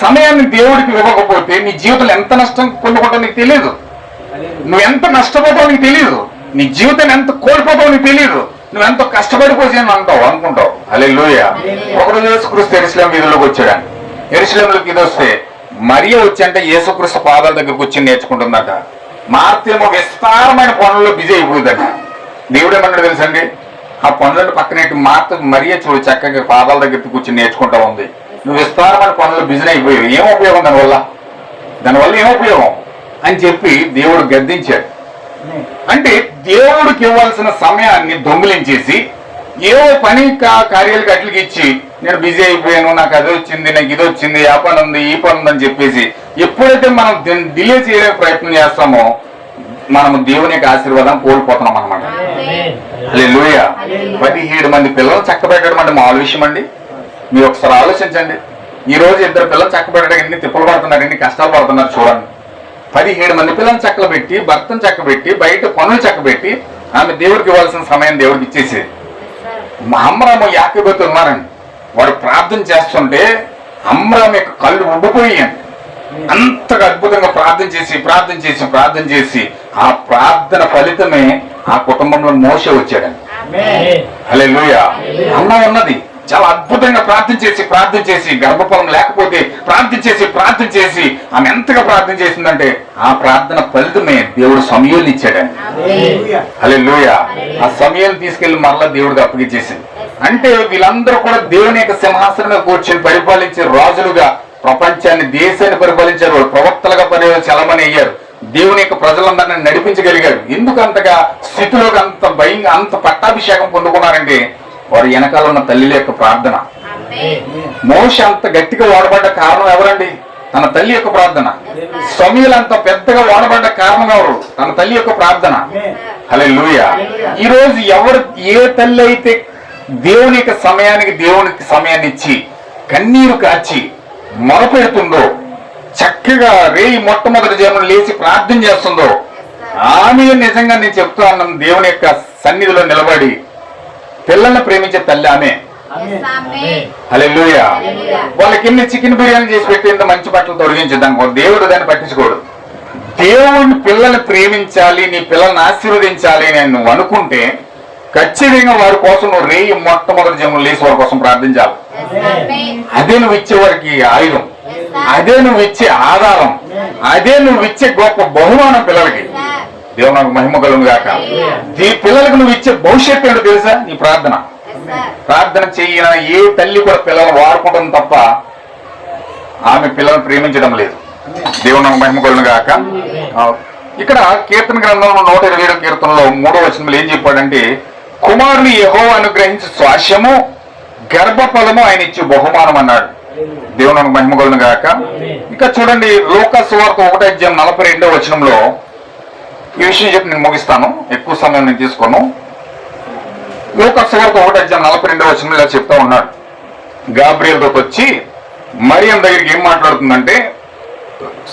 సమయాన్ని దేవుడికి ఇవ్వకపోతే నీ జీవితంలో ఎంత నష్టం పొందుకుంటావు నీకు తెలియదు. నువ్వు ఎంత నష్టపోతావు నీకు తెలియదు. నీ జీవితాన్ని ఎంత కోల్పోతావు నీకు తెలియదు. నువ్వు ఎంత కష్టపడిపోయాను అనుకుంటావు. హల్లెలూయా. ఒకరోజు యేసుక్రీస్తు యెరూషలేం వీధుల్లోకి వచ్చాడు. యెరూషలేంలోకి ఇది వస్తే మరియ వచ్చి అంటే యేసుక్రీస్తు పాదాల దగ్గర కూర్చొని నేర్చుకుంటుందట. మార్తేమో విస్తారమైన పనుల్లో బిజీ అయిపోయిందట. దేవుడు ఏమన్నాడు తెలుసండి, ఆ పనులను పక్కనెట్టి మరియ చూడు చక్కగా పాదాల దగ్గర కూర్చొని నేర్చుకుంటా ఉంది. నువ్వు విస్తారమైన పనులు బిజీ అయిపోయావు, ఏం ఉపయోగం దానివల్ల ఏం ఉపయోగం అని చెప్పి దేవుడు గద్దించాడు. అంటే దేవుడికి ఇవ్వాల్సిన సమయాన్ని దొంగిలించేసి ఏవో పని కార్యాలకు అట్లకి ఇచ్చి నేను బిజీ అయిపోయాను, నాకు అది వచ్చింది, నాకు ఇది వచ్చింది, ఆ పని ఉంది, ఈ పని ఉందని చెప్పేసి ఎప్పుడైతే మనం డిలే చేయడానికి ప్రయత్నం చేస్తామో మనము దేవుని యొక్క ఆశీర్వాదం కోల్పోతున్నాం అనమాట. హల్లెలూయా. 17 మంది పిల్లలు చక్కబెట్టడం అంటే మామూలు విషయం అండి. మీరు ఒకసారి ఆలోచించండి. ఈ రోజు 2 పిల్లలు చక్కబెట్టడానికి ఎన్ని తిప్పలు పడుతున్నారు, ఎన్ని కష్టాలు పడుతున్నారు చూడండి. 17 మంది పిల్లల్ని చక్కబెట్టి, భర్తను చక్కబెట్టి, బయట పనులు చక్కబెట్టి ఆమె దేవుడికి ఇవ్వాల్సిన సమయం దేవుడికి ఇచ్చేసేది. మా అమ్మరాము యాకోబుతో ఉన్నారండి. వాడు ప్రార్థన చేస్తుంటే అమ్మరాము యొక్క కళ్ళు ఉబ్బిపోయాయండి. అంతగా అద్భుతంగా ప్రార్థన చేసి ఆ ప్రార్థన ఫలితమే ఆ కుటుంబంలో మోషే వచ్చాడండి. హల్లెలూయా. అమ్మ ఉన్నది చాలా అద్భుతంగా ప్రార్థన చేసి గర్భఫలం లేకపోతే ప్రార్థన చేసి ఆమె ఎంతగా ప్రార్థన చేసిందంటే ఆ ప్రార్థన ఫలితమే దేవుడు సమూయేలుని ఇచ్చాడండి. హల్లెలూయా. ఆ సమూయేలుని తీసుకెళ్లి మరలా దేవుడికి అప్పగించేసింది. అంటే వీళ్ళందరూ కూడా దేవుని యొక్క సింహాసనంలో కూర్చొని పరిపాలించే రాజులుగా ప్రపంచాన్ని, దేశాన్ని పరిపాలించారు. వాళ్ళు ప్రవక్తలుగా చలమని అయ్యారు. దేవుని యొక్క ప్రజలందరినీ నడిపించగలిగారు. ఎందుకు అంతగా స్థితిలోకి అంత పట్టాభిషేకం పొందుకున్నారంటే వారు వెనకాల ఉన్న తల్లి యొక్క ప్రార్థన. మోషే అంత గట్టిగా వాడబడ్డ కారణం ఎవరండి? తన తల్లి యొక్క ప్రార్థన. సమూయేలు అంత పెద్దగా వాడబడ్డ కారణం ఎవరు? తన తల్లి యొక్క ప్రార్థన. హల్లెలూయా. ఈ రోజు ఏ తల్లి అయితే దేవునికి సమయాన్ని ఇచ్చి కన్నీరు కాచి మొరపెడుతుందో, చక్కగా రేయి మొట్టమొదటి జన్మను లేచి ప్రార్థన చేస్తుందో ఆమె నిజంగా నేను చెప్తా ఉన్నాను, దేవుని యొక్క సన్నిధిలో నిలబడి పిల్లల్ని ప్రేమించే తల్లి ఆమె. హల్లెలూయా. వాళ్ళకి ఎన్ని చికెన్ బిర్యానీ చేసి పెట్టిందో మంచి బట్టలు తొలగించేద్దాం, దేవుడు దాన్ని పట్టించుకోడు. దేవుడిని పిల్లల్ని ప్రేమించాలి, నీ పిల్లల్ని ఆశీర్వదించాలి అని నువ్వు అనుకుంటే ఖచ్చితంగా వారి కోసం నువ్వు రేయి మొట్టమొదటి జన్మలు లేచి వారి కోసం ప్రార్థించాలి. అదే నువ్వు ఇచ్చే వారికి ఆయుధం, అదే నువ్వు ఇచ్చే ఆధారం, అదే నువ్వు ఇచ్చే గొప్ప బహుమానం పిల్లలకి. దేవునికి మహిమ కలుగును గాక. ఈ పిల్లలకు నువ్వు ఇచ్చే భవిష్యత్తు ఏంటో తెలుసా? నీ ప్రార్థన. ప్రార్థన చెయ్యిన ఏ తల్లి కూడా పిల్లలను వాడుకుంటుంది తప్ప ఆమె పిల్లలను ప్రేమించడం లేదు. దేవునికి మహిమ కలుగును గాక. ఇక్కడ కీర్తన గ్రంథంలో 127వ కీర్తనలో 3వ వచనంలో ఏం చెప్పాడంటే, కుమారుని యెహోవా అనుగ్రహించు స్వాస్యము, గర్భఫలము ఆయన ఇచ్చే బహుమానం అన్నాడు. దేవునికి మహిమ కలుగును గాక. ఇక చూడండి, లూకా సువార్త 1:42వ వచనంలో ఈ విషయం చెప్పి నేను ముగిస్తాను, ఎక్కువ సమయం నేను తీసుకోను. లూకా సువార్త 1:42వ వచనంలో ఇలా చెప్తా ఉన్నాడు. గాబ్రియల్ వచ్చి మరియం దగ్గరికి ఏం మాట్లాడుతుందంటే,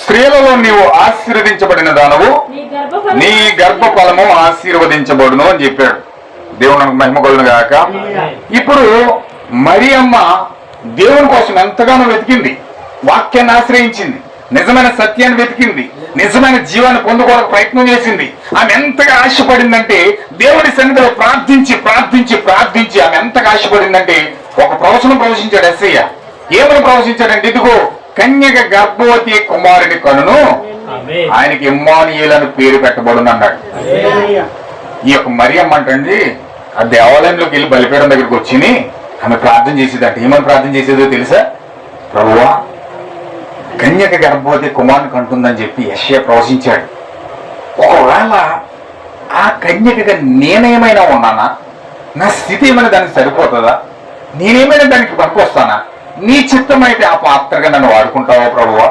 స్త్రీలలో నీవు ఆశీర్వదించబడిన దానవు, నీ గర్భఫలము ఆశీర్వదించబడును అని చెప్పాడు. దేవునికి మహిమ కలుగును గాక. ఇప్పుడు మరియమ్మ దేవుని కోసం ఎంతగానో వెతికింది, వాక్యాన్ని ఆశ్రయించింది, నిజమైన సత్యాన్ని వెతికింది, నిజమైన జీవాన్ని పొందుకోవడానికి ప్రయత్నం చేసింది. ఆమె ఎంతగా ఆశపడిందంటే దేవుడి సన్నిధిలో ప్రార్థించి ప్రార్థించి ప్రార్థించి ఆమె ఎంతగా ఆశపడిందంటే ఒక ప్రవచనం ప్రవచించాడు యేసయ్య. ఏమని ప్రవచించాడంటే, ఇదిగో కన్యక గర్భవతి కుమారుని కనును, ఆయనకి ఇమ్మానుయేలు అని పేరు పెట్టబడును అన్నాడు. ఈ యొక్క మరియమ్మ అంటండి ఆ దేవాలయంలోకి వెళ్ళి బలిపీఠం దగ్గరికి వచ్చి ఆమె ప్రార్థన చేసేదంట. ఏమని ప్రార్థన చేసేదో తెలుసా? ప్రభువా, కన్యక గర్భవతి కుమారుని కంటుందని చెప్పి యెషయా ప్రవచించాడు. ఒకవేళ ఆ కన్యకగా నేనేమైనా ఉన్నానా? నా స్థితి ఏమైనా దానికి సరిపోతుందా? నేనేమైనా దానికి పనికొస్తానా? నీ చిత్తం అయితే ఆ పాత్రగా నన్ను వాడుకుంటావా ప్రభువా?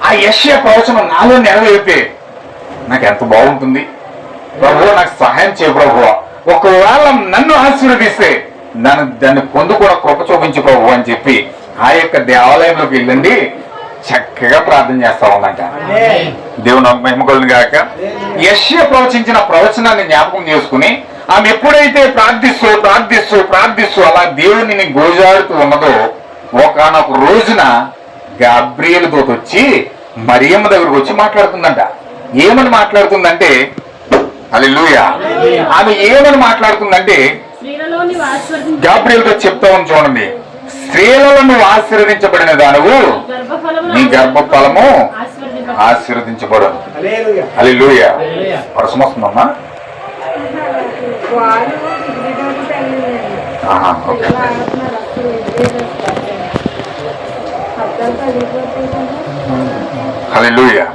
ఆ యెషయా ప్రవచనం నాలో నెరవేరితే నాకు ఎంత బాగుంటుంది ప్రభువా, నాకు సహాయం చేయ ప్రభువా. ఒకవేళ నన్ను ఆశీర్వదిస్తే దాన్ని పొందుకోవడం కృప చూపించు ప్రభు అని చెప్పి ఆ యొక్క దేవాలయంలోకి వెళ్ళండి చక్కగా ప్రార్థన చేస్తా ఉందంట. దేవుని మహిమ కలుగును గాక. యెషయా ప్రవచించిన ప్రవచనాన్ని జ్ఞాపకం చేసుకుని ఆమె ఎప్పుడైతే ప్రార్థిస్తూ ప్రార్థిస్తూ ప్రార్థిస్తూ అలా దేవుని గోజాడుతూ ఉన్నదో ఒకనొక రోజున గాబ్రియేలు దూత వచ్చి మరియమ్మ దగ్గరకు వచ్చి మాట్లాడుతుందంట. ఏమని మాట్లాడుతుందంటే, హల్లెలూయా, ఆమె ఏమని మాట్లాడుతుందంటే గాబ్రియేలుతో చెప్తా ఉంది చూడండి, స్త్రీలలో నువ్వు ఆశీర్వదించబడిన దానవు, నీ గర్భఫలము ఆశీర్వదించబడు. హల్లెలూయా. వర్షం వస్తుందమ్మా? ఓకే. హల్లెలూయా.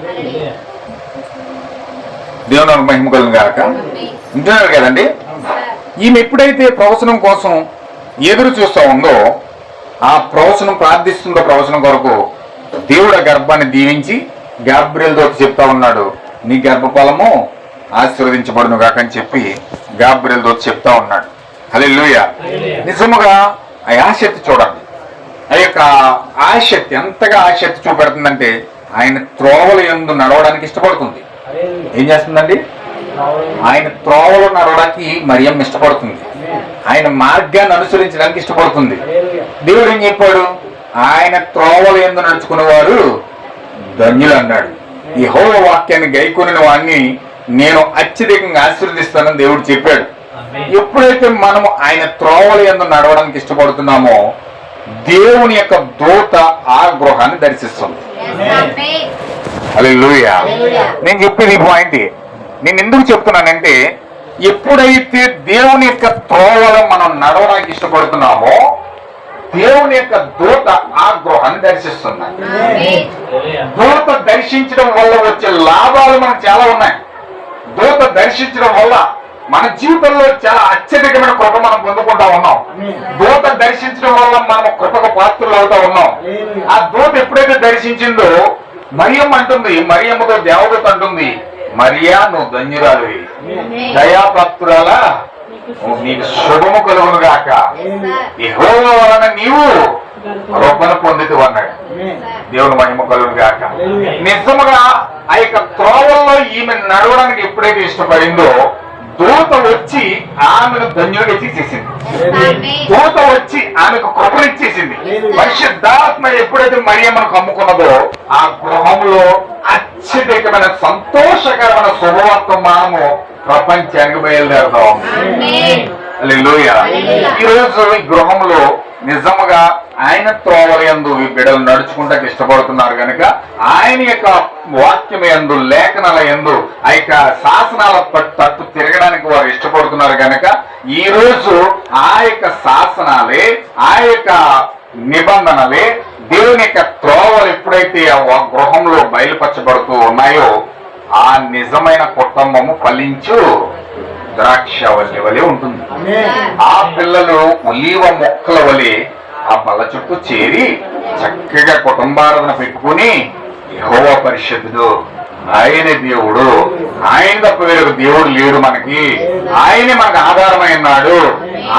దేవుని మహిమ కలుగును గాక. వింటున్నారు కదండి? ఈమె ఎప్పుడైతే ప్రవచనం కోసం ఎదురు చూస్తూ ఉందో, ఆ ప్రవచనం ప్రార్థిస్తుందో ప్రవచనం కొరకు దేవుడు ఆ గర్భాన్ని దీవించి గాబ్రియేలుతో చెప్తా ఉన్నాడు, నీ గర్భఫలము ఆశీర్వదించబడును గాక అని చెప్పి గాబ్రియేలుతో చెప్తా ఉన్నాడు. హల్లెలూయా. నిజముగా ఆ ఆసక్తి చూడండి. ఆ యొక్క ఆసక్తి ఎంతగా ఆసక్తి చూపెడుతుందంటే ఆయన త్రోవల యందు నడవడానికి ఇష్టపడుతుంది. ఏం చేస్తుందండి? ఆయన త్రోవలో నడవడానికి మరియమ్మ ఇష్టపడుతుంది. ఆయన మార్గాన్ని అనుసరించడానికి ఇష్టపడుతుంది. దేవుడు ఏం చెప్పాడు? ఆయన త్రోవల యందు నడుచుకున్న వారు ధన్యులు అన్నాడు. ఈ యెహోవా వాక్యాన్ని గైకొనిన వాడిని నేను అత్యధికంగా ఆశీర్వదిస్తానని దేవుడు చెప్పాడు. ఎప్పుడైతే మనము ఆయన త్రోవల యందు నడవడానికి ఇష్టపడుతున్నామో దేవుని యొక్క దూత ఆ గృహాన్ని దర్శిస్తుంది. హల్లెలూయా. నేను చెప్పేది ఈ పాయింట్. నేను ఎందుకు చెప్తున్నానంటే, ఎప్పుడైతే దేవుని యొక్క త్రోవలో మనం నడవడానికి ఇష్టపడుతున్నామో దేవుని యొక్క దూత ఆ గృహాన్ని దర్శిస్తుంది. దూత దర్శించడం వల్ల వచ్చే లాభాలు మనకు చాలా ఉన్నాయి. దూత దర్శించడం వల్ల మన జీవితంలో చాలా అత్యధికమైన కృప మనం పొందుకుంటా ఉన్నాం. దూత దర్శించడం వల్ల మనం కృపకు పాత్రలు అవుతా ఉన్నాం. ఆ దూత ఎప్పుడైతే దర్శించిందో మరియమ్మ అంటుంది, మరియమ్మతో దేవదూత అంటుంది, మరియా నువ్వు ధన్యురాలివి, దయాపాత్రురాలా, నీకు శుభము కలుగును గాక, యెహోవా వలన నీవు కృపను పొందితు అన్నాడు. దేవుని మహిమ కలుగును గాక. నిజముగా ఆ యొక్క త్రోవల్లో ఈమె నడవడానికి ఎప్పుడైతే ఇష్టపడిందో దూత వచ్చి ఆమెను ధన్యుడిగా చేసేసింది. దూత వచ్చి ఆమెకు కృపనిచ్చేసింది. పరిశుద్ధాత్మ ఎప్పుడైతే మరియమ్మను కమ్ముకున్నదో ఆ గృహంలో అత్యధికమైన సంతోషకరమైన శుభవర్తమానము ప్రపంచానికి బయలుదేరుతాం. హల్లెలూయా. ఈ రోజు ఈ గృహంలో నిజముగా ఆయన త్రోవల యందు బిడ్డలు నడుచుకుంటా ఇష్టపడుతున్నారు కనుక ఆయన యొక్క వాక్యం యందు లేఖనాల యందు ఆ యొక్క శాసనాల తట్టు తిరగడానికి వారు ఇష్టపడుతున్నారు కనుక ఈ రోజు ఆ యొక్క శాసనాలే ఆ యొక్క నిబంధనలే దేవుని యొక్క త్రోవలు ఎప్పుడైతే ఆ గృహంలో బయలుపరచబడుతూ ఉన్నాయో ఆ నిజమైన కుటుంబము ఫలించు ద్రాక్షవల్లి వలె ఉంటుంది. ఆ పిల్లలు ఒలీవ మొక్కల వలె ఆ బల్ల చుట్టూ చేరి చక్కగా కుటుంబారాధన పెట్టుకుని యెహోవా పరిశుద్ధుడు, ఆయన దేవుడు, ఆయన తప్ప వేరొక దేవుడు లేడు మనకి, ఆయనే మనకు ఆధారమై ఉన్నాడు,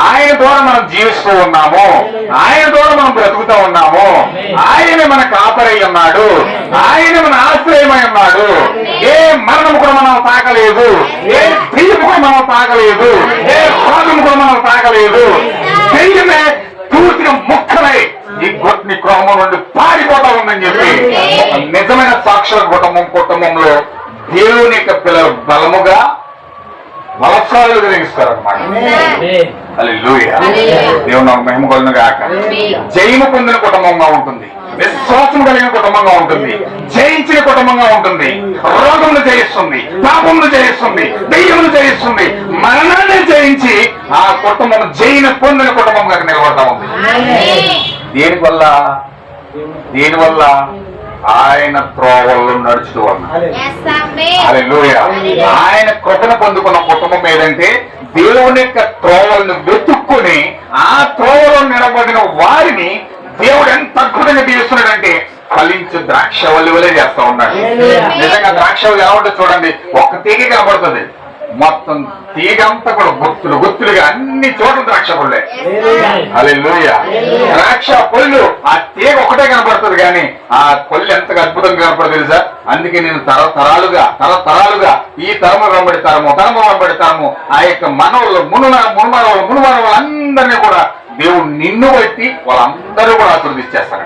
ఆయన ద్వారా మనం జీవిస్తూ ఉన్నాము, ఆయన ద్వారా మనం బ్రతుకుతూ ఉన్నాము, ఆయనే మన కాపరై ఉన్నాడు, ఆయన మన ఆశ్రయమై ఉన్నాడు. ఏ మరణం కూడా మనం తాకలేదు, ఏ దెయ్యం కూడా మనం తాకలేదు, ఏ రోగం కూడా మనం తాకలేదు. దెయ్యమే పూర్తిగా ముక్కలై నీ క్రమం నుండి పారిపోతా ఉందని చెప్పి ఒక నిజమైన సాక్షర కుటుంబంలో దేవుని యొక్క పిల్లలు బలముగా బలశాలు కలిగిస్తారు అనమాట. హల్లెలూయా. దేవుని మహిమ కొలను గాక. జయము పొందిన కుటుంబంగా ఉంటుంది, విశ్వాసం కలిగిన కుటుంబంగా ఉంటుంది, జయించిన కుటుంబంగా ఉంటుంది, రోగములు జయిస్తుంది, పాపములు జయిస్తుంది, దెయ్యములు జయిస్తుంది, మరణాన్ని జయించి ఆ కుటుంబం జైన పొందిన కుటుంబంగా నిలబడతా ఉంది. దేనివల్ల ఆయన త్రోవల్లో నడుచుతూ ఉన్నారు. హల్లెలూయా. ఆయన కృపను పొందుకున్న కుటుంబం ఏదంటే దేవుని యొక్క త్రోవలను వెతుక్కుని ఆ త్రోవలో నిలబడిన వారిని దేవుడు ఎంత అద్భుతంగా దీవిస్తున్నాడంటే ఫలించు ద్రాక్ష వల్లి చేస్తా ఉన్నాడు. నిజంగా ద్రాక్ష ఎలా ఉంటుంది చూడండి, ఒక్క తీగ కనబడుతుంది, మొత్తం తీగంతా కూడా గుత్తులుగా అన్ని చోట్ల ద్రాక్ష పళ్ళే. హల్లెలూయా. ద్రాక్ష పళ్ళు ఆ తీగ ఒకటే కనబడుతుంది కానీ ఆ పళ్ళు ఎంతగా అద్భుతంగా కనపడదు తెలుసా. అందుకే నేను తరతరాలుగా ఈ తరము వెంబడి తరము ఆ యొక్క మనవలు మునుమనవలు అందరినీ కూడా దేవుడు నిన్ను బట్టి వాళ్ళందరూ కూడా ఆశీర్వదించేస్తాడు.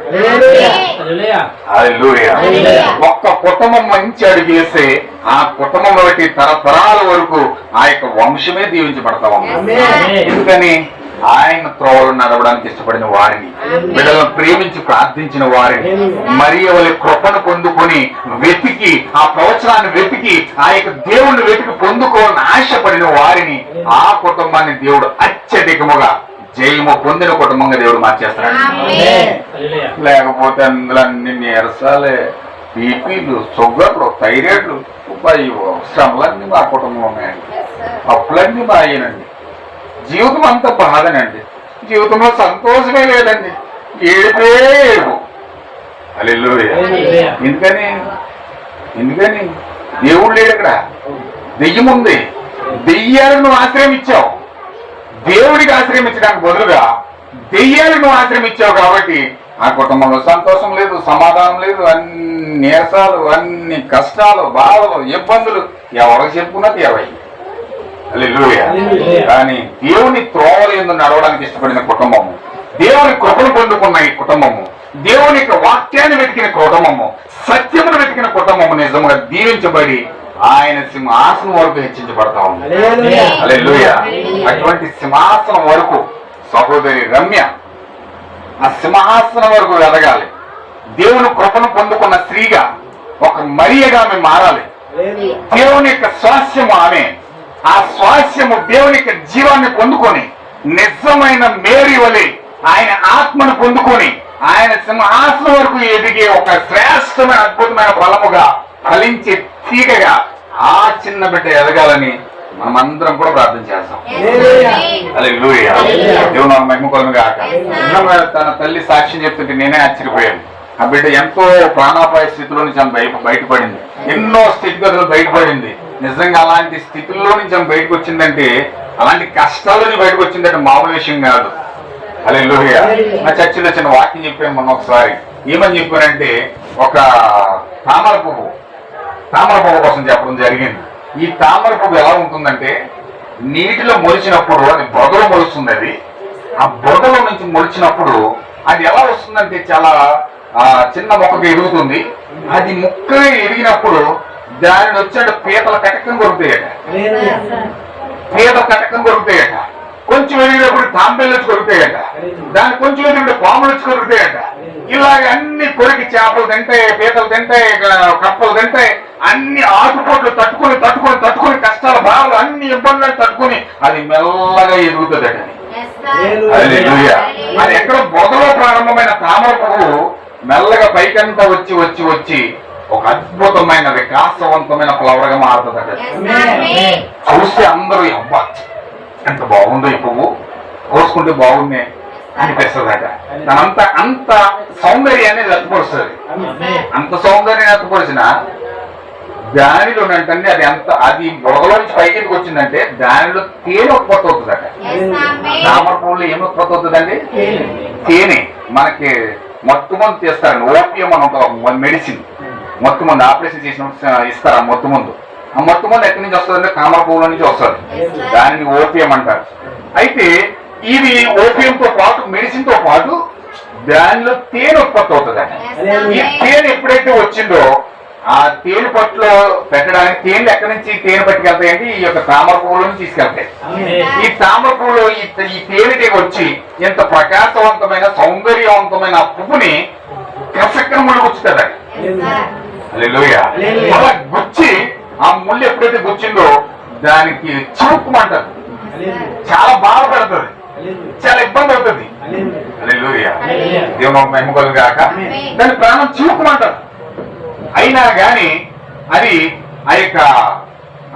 హల్లెలూయా. ఒక్క కుటుంబం మంచి అడిగేస్తే ఆ కుటుంబం బట్టి తరతరాల వరకు ఆ యొక్క వంశమే దీవించబడతా ఉంది. ఎందుకని ఆయన త్రోవలు నడవడానికి ఇష్టపడిన వారిని, బిడ్డలను ప్రేమించి ప్రార్థించిన వారిని, మరియ వాళ్ళ కృపను పొందుకొని వెతికి ఆ ప్రవచనాన్ని వెతికి ఆ యొక్క దేవుణ్ణి వెతికి పొందుకోవాలని ఆశపడిన వారిని, ఆ కుటుంబాన్ని దేవుడు అత్యధికముగా జయము పొందిన కుటుంబంగా దేవుడు మార్చేస్తాడు. లేకపోతే అందులో అన్ని నీరసాలే, బీపీలు, షుగర్లు, థైరాయిడ్లు, శ్రమలన్నీ మా కుటుంబంలో ఉన్నాయండి, అప్పులన్నీ మా అయ్యానండి, జీవితం అంతా బాధనండి, జీవితంలో సంతోషమే లేదండి, ఏడుపే ఏడుపు. హల్లెలూయా. ఎందుకని దేవుడు లేడు ఇక్కడ, దెయ్యం ఉంది. దెయ్యాలను ఆశ్రయించావు, దేవుడికి ఆశ్రయించడానికి బదులుగా దెయ్యాలను ఆశ్రయించావు కాబట్టి ఆ కుటుంబంలో సంతోషం లేదు, సమాధానం లేదు, అన్ని నీరసాలు, అన్ని కష్టాలు, బాధలు, ఇబ్బందులు ఎవరికి చెప్పుకున్నది ఎవరి. హల్లెలూయా. కానీ దేవుని త్రోవల యందు నడవడానికి ఇష్టపడిన కుటుంబము, దేవుని కృపను పొందుకున్న ఈ కుటుంబము, దేవుని యొక్క వాక్యాన్ని వెతికిన కుటుంబము, సత్యమును వెతికిన కుటుంబము నిజంగా దీవించబడి ఆయన సింహాసనం వరకు హెచ్చించబడతా ఉంది. హల్లెలూయా. అటువంటి సింహాసనం వరకు సహోదరి రమ్య ఆ సింహాసనం వరకు ఎదగాలి. దేవుని కృపను పొందుకున్న స్త్రీగా ఒక మరియగా ఆమె మారాలి. దేవుని యొక్క స్వాస్యము ఆమె, ఆ స్వాస్యము దేవుని యొక్క జీవాన్ని పొందుకొని నిజమైన మేరీ వలె ఆయన ఆత్మను పొందుకొని ఆయన సింహాసనం వరకు ఎదిగే ఒక శ్రేష్టమైన అద్భుతమైన బలముగా ఫలించే తీగగా ఆ చిన్న బిడ్డ ఎదగాలని మనమందరం కూడా ప్రార్థన చేస్తాం. హల్లెలూయా. దేవుని మహిమ కలుగును గాక. తన తల్లి సాక్ష్యం చెప్తుంటే నేనే ఆశ్చర్యపోయాను. ఆ బిడ్డ ఎంతో ప్రాణాపాయ స్థితిలో నుంచి ఆమె బయటపడింది, ఎన్నో స్థితిగతులు బయటపడింది. నిజంగా అలాంటి స్థితుల్లో నుంచి ఆమె బయటకు వచ్చిందంటే, అలాంటి కష్టాల నుంచి బయటకు వచ్చిందంటే మామూలు విషయం కాదు. హల్లెలూయా. నా చర్చిలో చిన్న వాక్యం చెప్పాను మొన్న ఒకసారి. ఏమని చెప్పానంటే, ఒక తామర పువ్వు కోసం చెప్పడం జరిగింది. ఈ తామర పువ్వు ఎలా ఉంటుందంటే, నీటిలో మొలిచినప్పుడు అది బొదలో మొలుస్తుంది. అది ఆ బొదలో నుంచి మొలిచినప్పుడు అది ఎలా వస్తుందంటే చాలా చిన్న మొక్కగా ఎదుగుతుంది. అది ముక్కగా ఎదిగినప్పుడు దానిని వచ్చాడు పీతల కటకం కొరుకుతాయట, కొంచెం ఎదిగినప్పుడు తాంబేళ్ళు వచ్చి కొరుకుతాయట, దాన్ని కొంచెం ఎదిగినప్పుడు పాములు వచ్చి కొరుకుతాయట. ఇలాగ అన్ని కొరికి చేపలు తింటాయి, పీతలు తింటాయి, కప్పలు తింటాయి. అన్ని ఆటుపోట్లు తట్టుకొని కష్టాలు, బాధలు, అన్ని ఇబ్బందులు తట్టుకొని అది మెల్లగా ఎదుగుతుందట. అది ఎక్కడ బొదలో ప్రారంభమైన తామర పువ్వు మెల్లగా పైకంతా వచ్చి ఒక అద్భుతమైన వికాసవంతమైన ఫ్లవర్ గా మారుతుందట. చూస్తే అందరూ అబ్బా ఎంత బాగుందో ఈ పువ్వు, కోసుకుంటే బాగుంది అనిపిస్తుందట. అంత సౌందర్యాన్ని వ్యక్తపరుస్తుంది. అంత సౌందర్యాన్ని వ్యక్తపరిచిన దానిలో అంటే అది బుడగలో నుంచి పైకి వచ్చిందంటే దానిలో తేనె ఉత్పత్తి అవుతుందట. తామర పువ్వులు ఏమి ఉత్పత్తి అవుతుందండి? తేనె. మనకి మత్తు మందు చేస్తారండి, ఓపియం అని ఒక మెడిసిన్. మొత్తం ముందు ఆపరేషన్ చేసిన ఇస్తారు. ఆ మొత్తం ముందు ఎక్కడి నుంచి వస్తుంది అంటే తామర పువ్వుల నుంచి వస్తుంది. దానికి ఓపియం అంటారు. అయితే ఇది ఓపియంతో పాటు మెడిసిన్ తో పాటు దానిలో తేనె ఉత్పత్తి అవుతుందండి. ఈ తేనె ఎప్పుడైతే వచ్చిందో ఆ తేనె పట్టులో పెట్టడానికి తేనెలు ఎక్కడి నుంచి తేనె పట్టుకెళ్తాయంటే ఈ యొక్క తామర పువ్వుల నుంచి తీసుకెళ్తాయి. ఈ తామర పువ్వులు ఈ తేనె వచ్చి ఎంత ప్రకాశవంతమైన సౌందర్యవంతమైన ఆ పువ్వుని కసక్కన ముళ్ళు గుచ్చుతుందండి. అలా గుచ్చి ఆ ముళ్ళు ఎప్పుడైతే గుచ్చిందో దానికి చివుక్కుమంటారు, చాలా బాధపడుతుంది, చాలా ఇబ్బంది అవుతుంది. దేవుని మహిమగలు కాక దాని ప్రాణం చివుక్కుమంటారు. అయినా గాని అది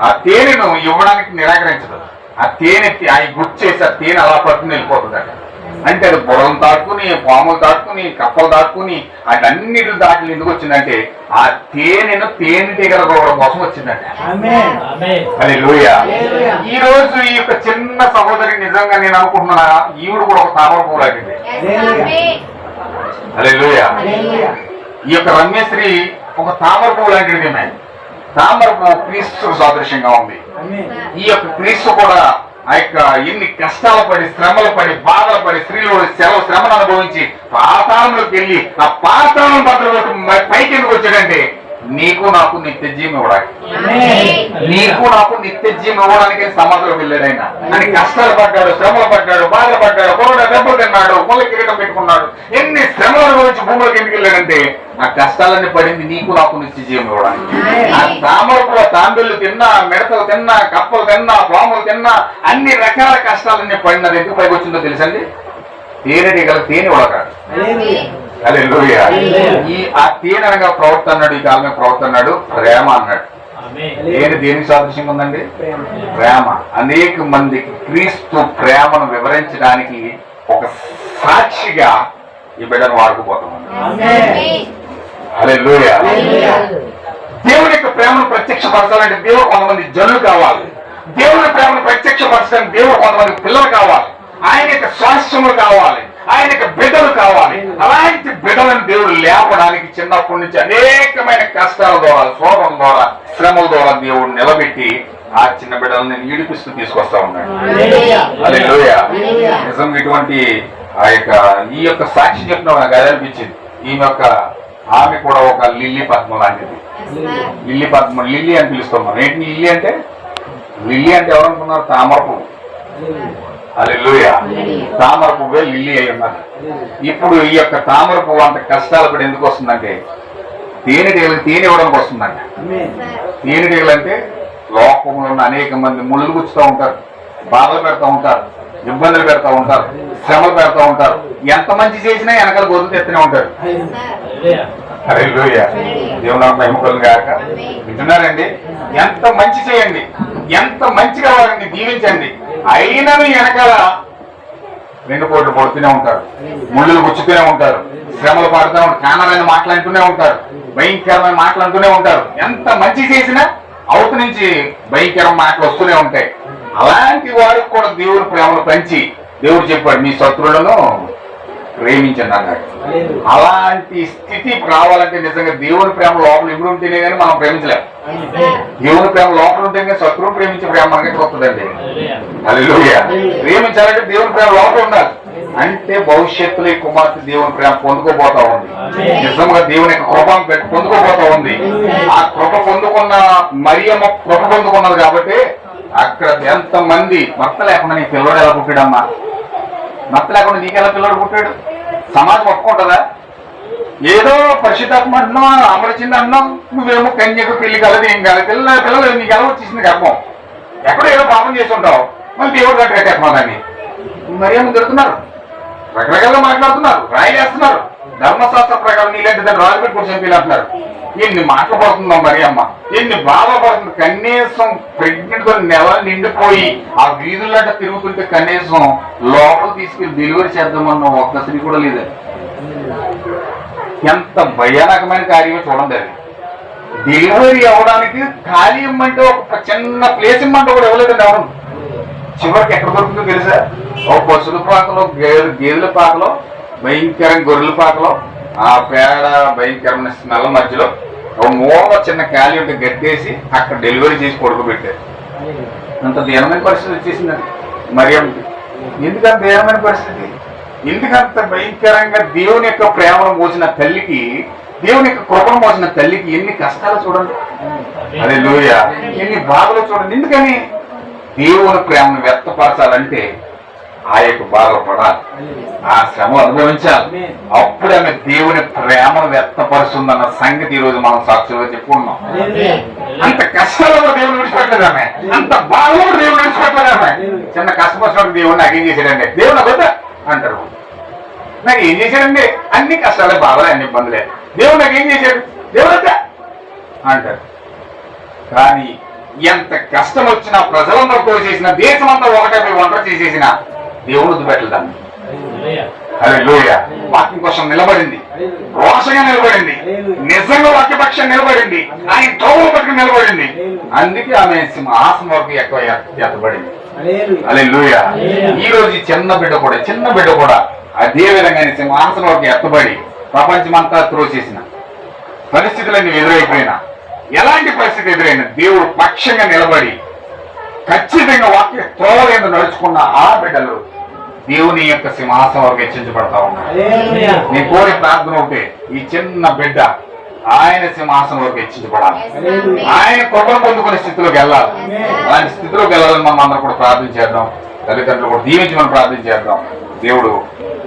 ఆ తేనెను ఇవ్వడానికి నిరాకరించదు. ఆ తేనె గుచ్చేసి ఆ తేనె అలా పట్టుకుని వెళ్ళిపోతుందట. అంటే అది బుర్రలు దాటుకుని, పాములు దాటుకుని, కప్పలు దాటుకుని అన్నిటి దాటి ఎందుకు వచ్చిందంటే ఆ తేనెను తేనెటీగల కోసం వచ్చిందంట. హల్లెలూయా. ఈ రోజు ఈ యొక్క చిన్న సహోదరి నిజంగా నేను అనుకుంటున్నా ఈవిడ కూడా ఒక తామర పువ్వు లాంటిది. హల్లెలూయా. ఈ యొక్క రమ్యశ్రీ ఒక తామర పువ్వు లాంటిది. తామర పువ్వు క్రీస్తు సాదృశ్యంగా ఉంది. ఈ యొక్క క్రీస్తు కూడా ఆ యొక్క ఎన్ని కష్టాలు పడి, శ్రమలు పడి, బాధలు పడి, స్త్రీలు శ్రమను అనుభవించి పాతాళంలోకి వెళ్ళి ఆ పాతాళం బద్దలు పైకి ఎందుకు వచ్చాడంటే నీకు నాకు నిత్య జీవం ఇవ్వడానికి, నీకు నాకు నిత్య జీవం ఇవ్వడానికి సమాధిలో వెళ్ళాడు. ఆయన అని కష్టాలు పడ్డాడు, శ్రమలు పడ్డాడు, బాధలు పడ్డాడు, కొరడ దెబ్బలు తిన్నాడు, ముళ్ళ కిరీటం పెట్టుకున్నాడు. ఎన్ని శ్రమల గురించి భూములకు ఎందుకు వెళ్ళాడంటే ఆ కష్టాలన్నీ పడింది నీకు నాకు నిత్య జీవం ఇవ్వడానికి. ఆ తామరపుల తాంబెళ్ళు తిన్నా, మిడతలు తిన్నా, కప్పలు తిన్నా, పాములు తిన్నా, అన్ని రకాల కష్టాలన్నీ పడినది ఎందుకు పైకి వచ్చిందో తెలుసండి? తేనెటీగల తేనె ఉడకాడు. హల్లెలూయా. ఈ ఆ తేనె అనగా ప్రవక్త అన్నాడు, ఈ కాలమే ప్రవక్త అన్నాడు, ప్రేమ అన్నాడు. తేనె దేనికి సాదృశ్యంగా ఉందండి? ప్రేమ. అనేక మందికి క్రీస్తు ప్రేమను వివరించడానికి ఒక సాక్షిగా ఈ బిడ్డను వాడుకుపోతాం. హల్లెలూయా. దేవుని యొక్క ప్రేమను ప్రత్యక్షపరచాలంటే దేవుడు కొంతమంది జనులు కావాలి. దేవుని ప్రేమను ప్రత్యక్షపరచడానికి దేవుడు కొంతమంది పిల్లలు కావాలి. ఆయన యొక్క స్వాస్థ్యములు కావాలి, ఆయన యొక్క బిడ్డలు కావాలి. అలాంటి బిడ్డలను దేవుడు లేపడానికి చిన్నప్పటి నుంచి అనేకమైన కష్టాల ద్వారా, శోభం ద్వారా, శ్రమల ద్వారా దేవుడు నిలబెట్టి ఆ చిన్న బిడ్డలను నేను ఈడిపిస్తూ తీసుకొస్తా ఉన్నాడు. హల్లెలూయా. నిజంగా ఇటువంటి ఈ యొక్క సాక్షి చెప్పిన నాకు అది అనిపించింది. ఆమె కూడా ఒక లిల్లీ పద్మ లాంటిది. లిల్లీ అని పిలుస్తాం మనం. ఏంటి లిల్లీ అంటే? లిల్లీ అంటే ఎవరనుకున్నారు? తామర పువ్వు. హల్లెలూయా. తామర పువ్వే లిల్లీ అయి ఉన్నది. ఇప్పుడు ఈ యొక్క తామర పువ్వు అంత కష్టాలు పడి ఎందుకు వస్తుందంటే తేనెటీగలకు తేనె ఇవ్వడానికి వస్తుందంట. తేనెటీగలు అంటే లోకంలో ఉన్న అనేక మంది ముళ్ళు గుచ్చుతూ ఉంటారు, బాధలు పెడతా ఉంటారు, ఇబ్బందులు పెడతా ఉంటారు, శ్రమలు పెడతా ఉంటారు. ఎంత మంచి చేసినా వెనకాల గొర్రెలు తెస్తూనే ఉంటారు. హల్లెలూయా. దేవుని మహిమకలుగా గాక. వింటున్నారండి? ఎంత మంచి చేయండి, ఎంత మంచిగా వారిని దీవించండి, అయినా వెనకాల రెండు పోట్లు పడుతూనే ఉంటారు, ముళ్ళు గుచ్చుతూనే ఉంటారు, శ్రమలు పడుతూనే ఉంటారు, కానమైన మాట్లాడుతూనే ఉంటారు, భయంకరమైన మాట్లాడుతూనే ఉంటారు. ఎంత మంచి చేసినా అవతల నుంచి భయంకర మాటలు వస్తూనే ఉంటాయి. అలాంటి వారికి కూడా దేవుడు ప్రేమను పంచి దేవుడు చెప్పాడు మీ శత్రువులను ప్రేమించండి అన్నాడు. అలాంటి స్థితి రావాలంటే నిజంగా దేవుని ప్రేమ లోపల ఎప్పుడు ఉంటేనే కానీ మనం ప్రేమించలేము. దేవుని ప్రేమ లోపల ఉంటే కానీ శత్రువును ప్రేమించే ప్రేమ మనకి వస్తుందండి. హల్లెలూయా. ప్రేమించాలంటే దేవుని ప్రేమ లోపల ఉండాలి. అంటే భవిష్యత్తులో ఈ కుమార్తె దేవుని ప్రేమ పొందుకోబోతా ఉంది. నిజంగా దేవుని యొక్క కృప పొందుకోబోతా ఉంది. ఆ కృప పొందుకున్న మరియమ్మ కృప పొందుకున్నది కాబట్టి అక్కడ ఎంతమంది భర్త లేకుండా నీ పిల్లడు ఎలా పుట్టాడమ్మా? భర్త లేకుండా నీకెలా పిల్లడు పుట్టాడు? సమాజం ఒప్పుకుంటుందా? ఏదో పరిశుద్ధాత్మ అంటున్నావు, అమరచింది అన్నాం, నువ్వేమో కన్యకు పెళ్లి కలది ఏం కాదు, పిల్లలు నీకు ఎలా వచ్చేసింది గర్భం? ఎక్కడో ఏదో పాపం చేసి ఉంటావు, మళ్ళీ దేవుడు కట్టేస్తున్నావు. దాన్ని మరియమ్మ దొరుకుతున్నారు, రకరకాలుగా మాట్లాడుతున్నారు, రాయలేస్తున్నారు. ధర్మశాస్త్ర ప్రకారం నీళ్ళంటే దాన్ని రాజు పెట్టుకుని చంపి అంటున్నారు. ఎన్ని మాటలు పడుతుందో మరి అమ్మ, ఎన్ని బాధలు పడుతుంది. కనీసం ప్రెగ్నెంట్ తో నెల నిండిపోయి ఆ వీధులంట తిరుగుతుంటే కనీసం లోపల తీసుకెళ్లి డెలివరీ చేద్దామన్న ఒక్క స్త్రీ కూడా లేదు. ఎంత భయానకమైన కార్యమే చూడండి. అది డెలివరీ అవ్వడానికి ఖాళీ ఇమ్మంటే ఒక చిన్న ప్లేస్ ఇమ్మంటే కూడా ఇవ్వలేదండి ఎవరు. చివరికి ఎక్కడ దొరుకుతుందో తెలుసా? ఒక పశువుల పాకలో, గేదెల పాకలో, భయంకరంగా గొర్రెల పాకలో, ఆ పేడ భయంకరమైన స్మెల్ మధ్యలో ఒక మూల చిన్న ఖాళీ ఉంటే గట్టేసి అక్కడ డెలివరీ చేసి పడుకోబెట్టారు. అంత దీనమైన పరిస్థితి వచ్చేసిందండి మరియం. ఎందుకంత దీనమైన పరిస్థితి? ఎందుకంత భయంకరంగా దేవుని యొక్క ప్రేమను మోసిన తల్లికి, దేవుని యొక్క కృపను మోసిన తల్లికి ఎన్ని కష్టాలు చూడండి. హల్లెలూయా, ఎన్ని బాధలు చూడండి. ఎందుకని? దేవుని ప్రేమను వ్యక్తపరచాలంటే ఆ యొక్క బాధలు పడాలి, ఆ శ్రమ అనుభవించాలి. అప్పుడు ఆమె దేవుని ప్రేమను వ్యక్తపరుస్తుందన్న సంగతి ఈ రోజు మనం సాక్షులుగా చెప్పుకున్నాం. అంత కష్టాల్లో కూడా దేవుని విడిచిపెట్టలేదు ఆమె, అంత బాధలో కూడా దేవుని విడిచిపెట్టలేదు ఆమె. చిన్న కష్టపడిన దేవుడు నాకేం చేశాడండి, దేవుడు వద్ద అంటారు. నాకు ఏం చేశాడండి? అన్ని కష్టాలే, బాధలే, అన్ని ఇబ్బందులే. దేవుడు నాకేం చేశాడు, దేవుడు వద్ద అంటారు. కానీ ఎంత కష్టం వచ్చినా, ప్రజలందరూ చేసిన, దేశమంతా ఒకటే వంట చేసేసిన దేవుడు వదిలిపెట్టలేదాన్ని. హల్లెలూయా. వాక్యం కోసం నిలబడింది, రోషంగా నిలబడింది, నిజంగా వాక్యపక్షం నిలబడింది, ఆయన తోవలు పట్టుకుని నిలబడింది. అందుకే ఆమె సింహాసనం వరకు ఎక్కువ ఎత్తబడింది. హల్లెలూయా. ఈ రోజు చిన్న బిడ్డ కూడా అదే విధంగా సింహాసనం వరకు ఎత్తబడి ప్రపంచమంతా త్రోసేసిన పరిస్థితులన్నీ ఎదురైపోయినా, ఎలాంటి పరిస్థితి ఎదురైనా దేవుడు పక్షంగా నిలబడి ఖచ్చితంగా వాక్య త్రోవలేందు నడుచుకున్న ఆ బిడ్డలు దేవుని యొక్క సింహాసనం వరకు హెచ్చించబడతా ఉన్నారు. నీ కోరి ప్రార్థన ఒకటే, ఈ చిన్న బిడ్డ ఆయన సింహాసనం వరకు హెచ్చించబడాలి, ఆయన కృపను పొందుకునే స్థితిలోకి వెళ్ళాలి. అలాంటి స్థితిలోకి వెళ్ళాలని మనం అందరూ కూడా ప్రార్థన చేద్దాం. తల్లిదండ్రులు కూడా దీవించి మనం ప్రార్థన చేద్దాం. దేవుడు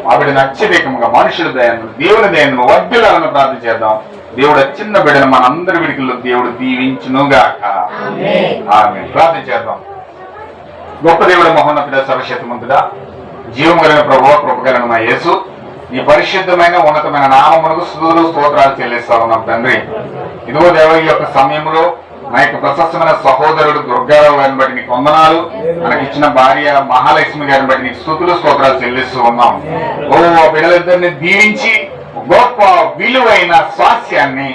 ఆ బిడ్డను అత్యధికంగా మనుషుల దయను, దేవుని దయను వర్ధిల్లాలని ప్రార్థన చేద్దాం. దేవుడు చిన్న బిడ్డను మన అందరి విడికిల్లో దేవుడు దీవించునుగాక. ఆమేన్. ప్రార్థన చేద్దాం. గొప్ప దేవుడు, మహోన్నతుడ, సర్వశక్తిమంతుడా, జీవం కలిగిన ప్రభువా, కృప కలిగిన మా యేసు, ఈ పరిశుద్ధమైన ఉన్నతమైన నామమునకు స్తుతులు స్తోత్రాలు చెల్లిస్తా ఉన్నాం తండ్రి. ఇదిగో దేవ, ఈ యొక్క సమయంలో నా యొక్క ప్రశస్తమైన సహోదరుడు దుర్గారావు గారిని బట్టి నీకు వందనాలు, మనకి ఇచ్చిన భార్య మహాలక్ష్మి గారిని బట్టి నీకు స్తుతులు స్తోత్రాలు చెల్లిస్తూ ఉన్నాం. ఓ బిడ్డలిద్దరిని దీవించి గొప్ప విలువైన స్వాస్యాన్ని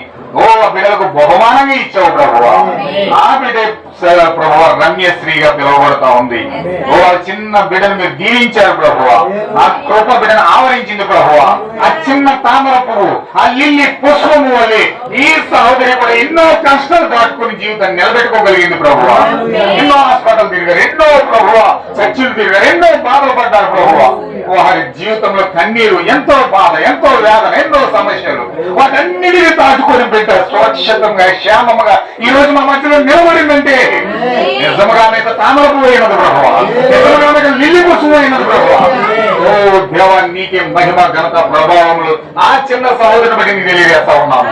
బిడ్డలకు బహుమానంగా ఇచ్చావు ప్రభువా. ఆ బిడ్డ ప్రభువా రమ్యశ్రీగా పిలువబడతా ఉంది. చిన్న బిడ్డను మీరు దీవించారు ప్రభువా. ఆ కృప బిడ్డను ఆవరించింది ప్రభువా. ఆ చిన్న తామర పువ్వు, ఆ లిల్లీ పుష్పము వల్లే ఈ సహోదరి కూడా ఎన్నో కష్టాలు దాటుకుని జీవితాన్ని నిలబెట్టుకోగలిగింది ప్రభువా. ఎన్నో హాస్పిటల్ తిరిగారు, ఎన్నో ప్రభువా చర్చిలు తిరిగారు, ఎన్నో బాధలు పడ్డారు ప్రభువా. వారి జీవితంలో కన్నీరు, ఎంతో బాధ, ఎంతో వేదన, ఎన్నో సమస్యలు, వాటన్నిటిని దాటుకొని బిడ్డ సురక్షితంగా క్షేమంగా ఈ రోజు మా మధ్యలో నిలబడిందంటే నిజముగానే తామర పువ్వు అయినది ప్రభువా, నిజముగానే లిల్లీ పుష్పం అయినది ప్రభువా. ఓ దేవా, నీకే మహిమ, ఘనత, ప్రభావములు ఆ చిన్న సహోదరుని బట్టి నీకు తెలియజేస్తా ఉన్నాము.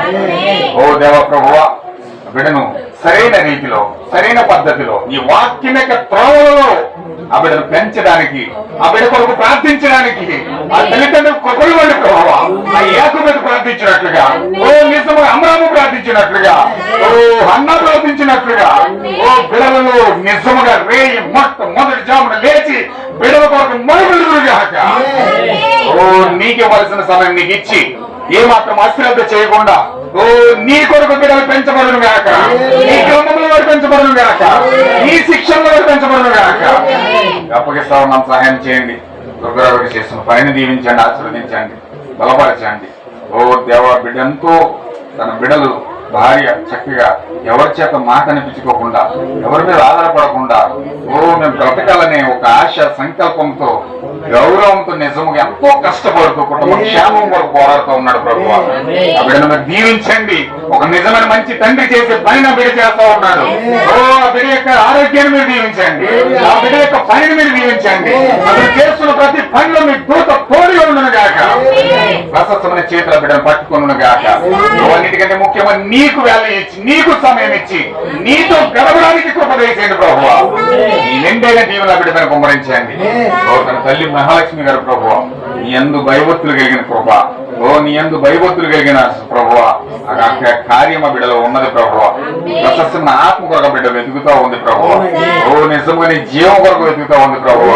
ఓ దేవ ప్రభువా, బిడ్డను సరైన రీతిలో, సరైన పద్ధతిలో, ఈ వాక్యం యొక్క త్రోవలలో ఆ బిడ్డను పెంచడానికి, ఆ బిడ్డ కొరకు ప్రార్థించడానికి, ఆ తల్లిదండ్రులు కృపలు వంటి ప్రభావ ఆ యాకోబు ప్రార్థించినట్లుగా, ఓ నిజంగా అమ్రాము ప్రార్థించినట్లుగా, ఓ అన్న ప్రార్థించినట్లుగా, ఓ బిడలలో నిజముగా రేయి మొదటి జామున లేచి బిడల కొరకు మరుగులుగాక ఓ నీకివ్వాల్సిన సమయం నీకు ఇచ్చి ఏ మాత్రం అశ్రద్ధ చేయకుండా ఓ నీ కొరకు బిడ్డలు పెంచబడును గాక, నీ గ్రంథముల వారు పెంచబడును గాక, నీ శిక్షణ వారు పెంచబడును గాక. అప్పగిస్తావు, нам సహాయం చేయండి. దుర్గారావుకి చేసిన పనిని దీవించండి, ఆశీర్వదించండి, బలపరచండి. ఓ దేవ, బిడ్డంతో తన బిడ్డలు భార్య చక్కగా ఎవరి చేత మాట అనిపించుకోకుండా, ఎవరి మీద ఆధారపడకుండా, ఓ మేము బ్రతకాలనే ఒక ఆశ సంకల్పంతో, గౌరవంతో, నిజంగా ఎంతో కష్టపడుతూ కుటుంబ క్షేమం కొరకు పోరాడుతూ ఉన్నాడు ప్రభు. ఆ బిడ్డను మీరు దీవించండి. ఒక నిజమైన మంచి తండ్రి చేసే పనిని బిడ్డ చేస్తా ఉన్నాడు. ఓ ఆ బిడ్డ యొక్క ఆరోగ్యాన్ని మీరు దీవించండి, ఆ బిడ్డ యొక్క పనిని మీరు దీవించండి. అతను చేస్తున్న ప్రతి పనిలో మీ దూత తోడుగా ఉండను గాక, ప్రశస్తమైన చేతుల బిడ్డను పట్టుకును గాక. అన్నిటికంటే ముఖ్యమైన నీకు వేళ ఇచ్చి, నీకు సమయం ఇచ్చి, నీతో గడపడానికి కృప చేసేయండి ప్రభు. ఈ నిండైన దీవుల బిడ్డను కుమ్మరించండి. ఓ తన తల్లి మహాలక్ష్మి గారు ప్రభు, నీ యందు భయభక్తులు కలిగిన కృప, ఓ నీ యందు భయభక్తులు కలిగిన ప్రభు కార్యమ బిడ్డలో ఉన్నది ప్రభు. ప్రశస్తమైన ఆత్మ కొరకు బిడ్డ వెతుకుతా ఉంది ప్రభు. ఓ నిజంగా నీ జీవం కొరకు వెతుకుతా ఉంది ప్రభు.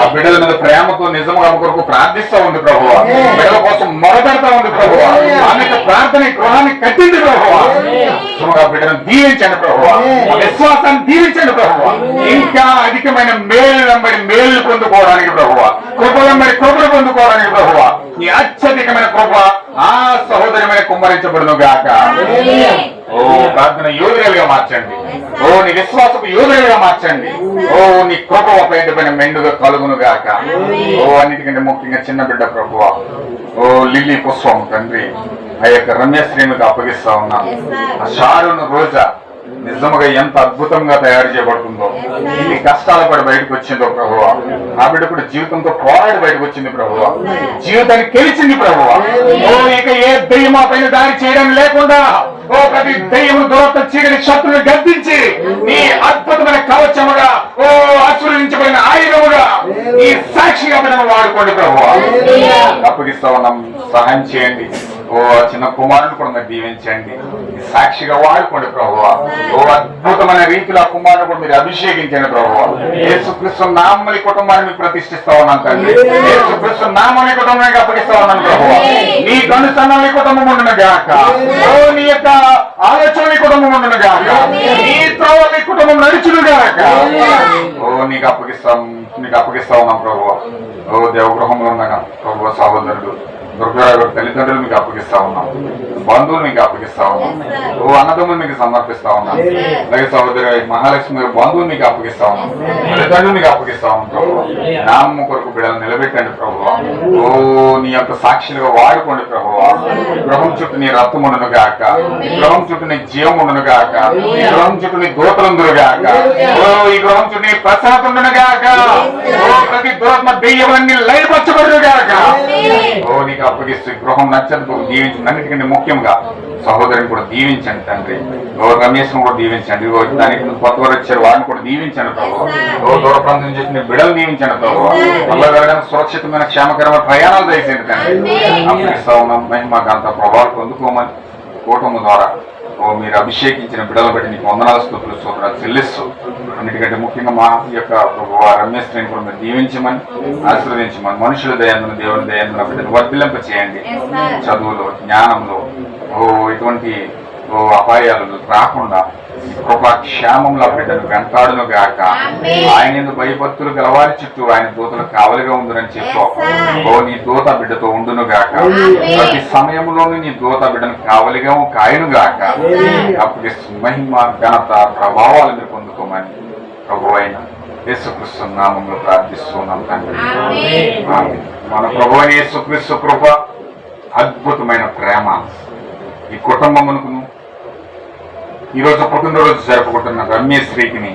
ఆ బిడ్డల మీద ప్రేమతో నిజంగా కొరకు ప్రార్థిస్తూ ఉంది ప్రభు. బిడ్డల కోసం మొరపెడతా ఉంది ప్రభు. ఆమె ప్రార్థన గృహాన్ని కట్టింది ప్రభు. బిడ్డను దీవించండి ప్రభు, విశ్వాసాన్ని దీవించండి ప్రభు. ఇంకా అధికమైన మేలు వెంబడి మేలు పొందుకోవడానికి ప్రభు, కృప వెంబడి కృపను పొందుకోవడానికి ప్రభు, ఈ అత్యధికమైన కృప ఆ సహోదరమైన కుమ్మరించబడును గాక. ఓ ప్రార్థన యోధులుగా మార్చండి. ఓ నీ విశ్వాసపు యోధులుగా మార్చండి. ఓ నీ కృప ఉపయోగపడిన మెండుగా కలుగును గాక. ఓ అన్నిటికంటే ముఖ్యంగా చిన్న బిడ్డ ప్రభువా, ఓ లిల్లీ పుష్పం తండ్రి, ఆ యొక్క రమ్యశ్రీమికి అప్పగిస్తా ఉన్నాను. ఆ షారును రోజా నిజముగా ఎంత అద్భుతంగా తయారు చేయబడుతుందో, ఎన్ని కష్టాలు పడి బయటకు వచ్చిందో ప్రభువా. ఆ బిడ్డ కూడా జీవితంతో పోరాడి బయటకు వచ్చింది ప్రభువా. జీవితాన్ని గెలిచింది ప్రభువా. ఓ ఇక ఏ దెయ్యం ఆ పైన దాడి చేయడం లేకుండా, ఓ ప్రతి దెయ్యం దూరత చీకటి శత్రువుని గద్దించి నీ అద్భుతమైన కవచముగా, ఓ ఆశీర్వదించబడిన ఆయుధముగా ఈ సాక్షిగా మనం వాడుకోండి ప్రభువా. అప్పగిస్తా ఉన్నాం, సహాయం చేయండి. ఓ చిన్న కుమారుడు కూడా మీరు దీవించండి, సాక్షిగా వాడుకోండి ప్రభువా. ఓ అద్భుతమైన రీతిలో ఆ కుమారుడు కూడా మీరు అభిషేకించండి ప్రభువా. యేసుక్రీస్తు నామముని కుటుంబాన్ని మీకు ప్రతిష్ఠిస్తా ఉన్నాను తండ్రి. యేసుక్రీస్తు నామముని కుటుంబానికి అప్పగిస్తా ఉన్నాను ప్రభువా. నీ కనుసన్నని కుటుంబం ఉండును గాక. ఓ నీ యొక్క ఆలోచన కుటుంబం ఉండును గాక. నీ త్రోవని కుటుంబం నడుచును గాక. ఓ నీకు అప్పగిస్తా ఉన్నాం ప్రభువా. ఓ దేవగృహంలో ఉండగా ప్రభువా, సహోదరుడు దుర్గారావు తల్లిదండ్రులు మీకు అప్పగిస్తా ఉన్నాం. బంధువులు మీకు అప్పగిస్తా ఉన్నాం. ఓ అన్నదమ్ములు మీకు సమర్పిస్తా ఉన్నాం. అలాగే సహోదరి మహాలక్ష్మి గారి బంధువులు మీకు అప్పగిస్తా ఉన్నాం. తల్లిదండ్రులు మీకు అప్పగిస్తా ఉన్నాం ప్రభువా. నామము కొరకు బిడ్డలు నిలబెట్టండి ప్రభువా. ఓ నీ యొక్క సాక్షులుగా వాడుకోండి ప్రభువా. గృహం చుట్టూ నీ రక్తం ఉండును గాక. గృహం చుట్టూ నీ జీవం ఉండును గాక. ఈ గృహం చుట్టూ నీ దూతలుందురు గాక. ఓ ఈ గృహం చుట్టూ నీ ప్రశాంత ఉండును గాక. ఓ ప్రతి దురాత్మ దెయ్యమన్నీ లయపరచబడును గాక. ఓ నీకు అప్పగిస్తూ గృహం నచ్చదు దీవించండి. అన్నిటికంటే ముఖ్యంగా సహోదరిని కూడా దీవించండి తండ్రి. ఓ రమేష్ కూడా దీవించండి. దానికి కొత్త వారు వచ్చారు, వారిని కూడా దీవించండి ప్రభు. ఓ దూర ప్రాంతం చేసిన బిడ్డలు దీవించండి ప్రభు. మళ్ళీ వెళ్ళడానికి సురక్షితమైన క్షేమకరమైన ప్రయాణాలు దయచేయండి తండ్రి. అప్పగిస్తా ఉన్నాం. మహిమ గంత ప్రభావాలు పొందుకోమని కూటమి ద్వారా ఓ మీరు అభిషేకించిన బిడ్డలు బట్టి నీకు వందనాలు, స్తుతులు, స్తోత్రాలు చెల్లిస్తూ, అన్నిటికంటే ముఖ్యంగా మా యొక్క ప్రభు రమేశ్వరిని కూడా మీరు దీవించమని, ఆశీర్వదించమని, మనుషుల దయందును దేవుని దయందును బిడ్డను వర్ధిల్లింప చేయండి. చదువులో, జ్ఞానంలో ఓ ఇటువంటి ఓ అపాయాలు రాకుండా కృపా క్షేమంలో బిడ్డను వెంటాడును గాక. ఆయన భయభక్తులు గలవారి చుట్టూ ఆయన దూతలు కావలిగా ఉందని చెప్పు. ఓ నీ దూత బిడ్డతో ఉండును గాక. ప్రతి సమయంలోనూ నీ దూత బిడ్డను కావలిగా కాయను గాక. అప్పుడు మహిమ ఘనత ప్రభావాలు మీరు పొందుకోమని ప్రభు అయిన యేసుక్రీస్తు నామములో ప్రార్థిస్తున్నాం తండ్రి. మన ప్రభు అయిన యేసుక్రీస్తు కృప, అద్భుతమైన ప్రేమ ఈ కుటుంబమునకును, ఈరోజు పుట్టినరోజు జరుపుకుంటున్న రమ్యశ్రీకిని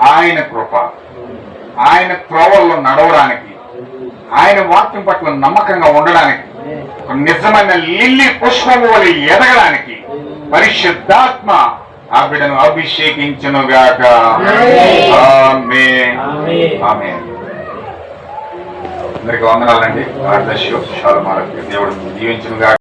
ఆయన కృప, ఆయన త్రోవల్లో నడవడానికి, ఆయన వాక్యం పట్ల నమ్మకంగా ఉండడానికి, ఒక నిజమైన లిల్లీ పుష్పము వలె ఎదగడానికి పరిశుద్ధాత్మ ఆ బిడ్డను అభిషేకించునుగాక. ఆమేన్. ఆమేన్. అందరికీ వందనాలండి. దేవుడు దీవించునుగాక.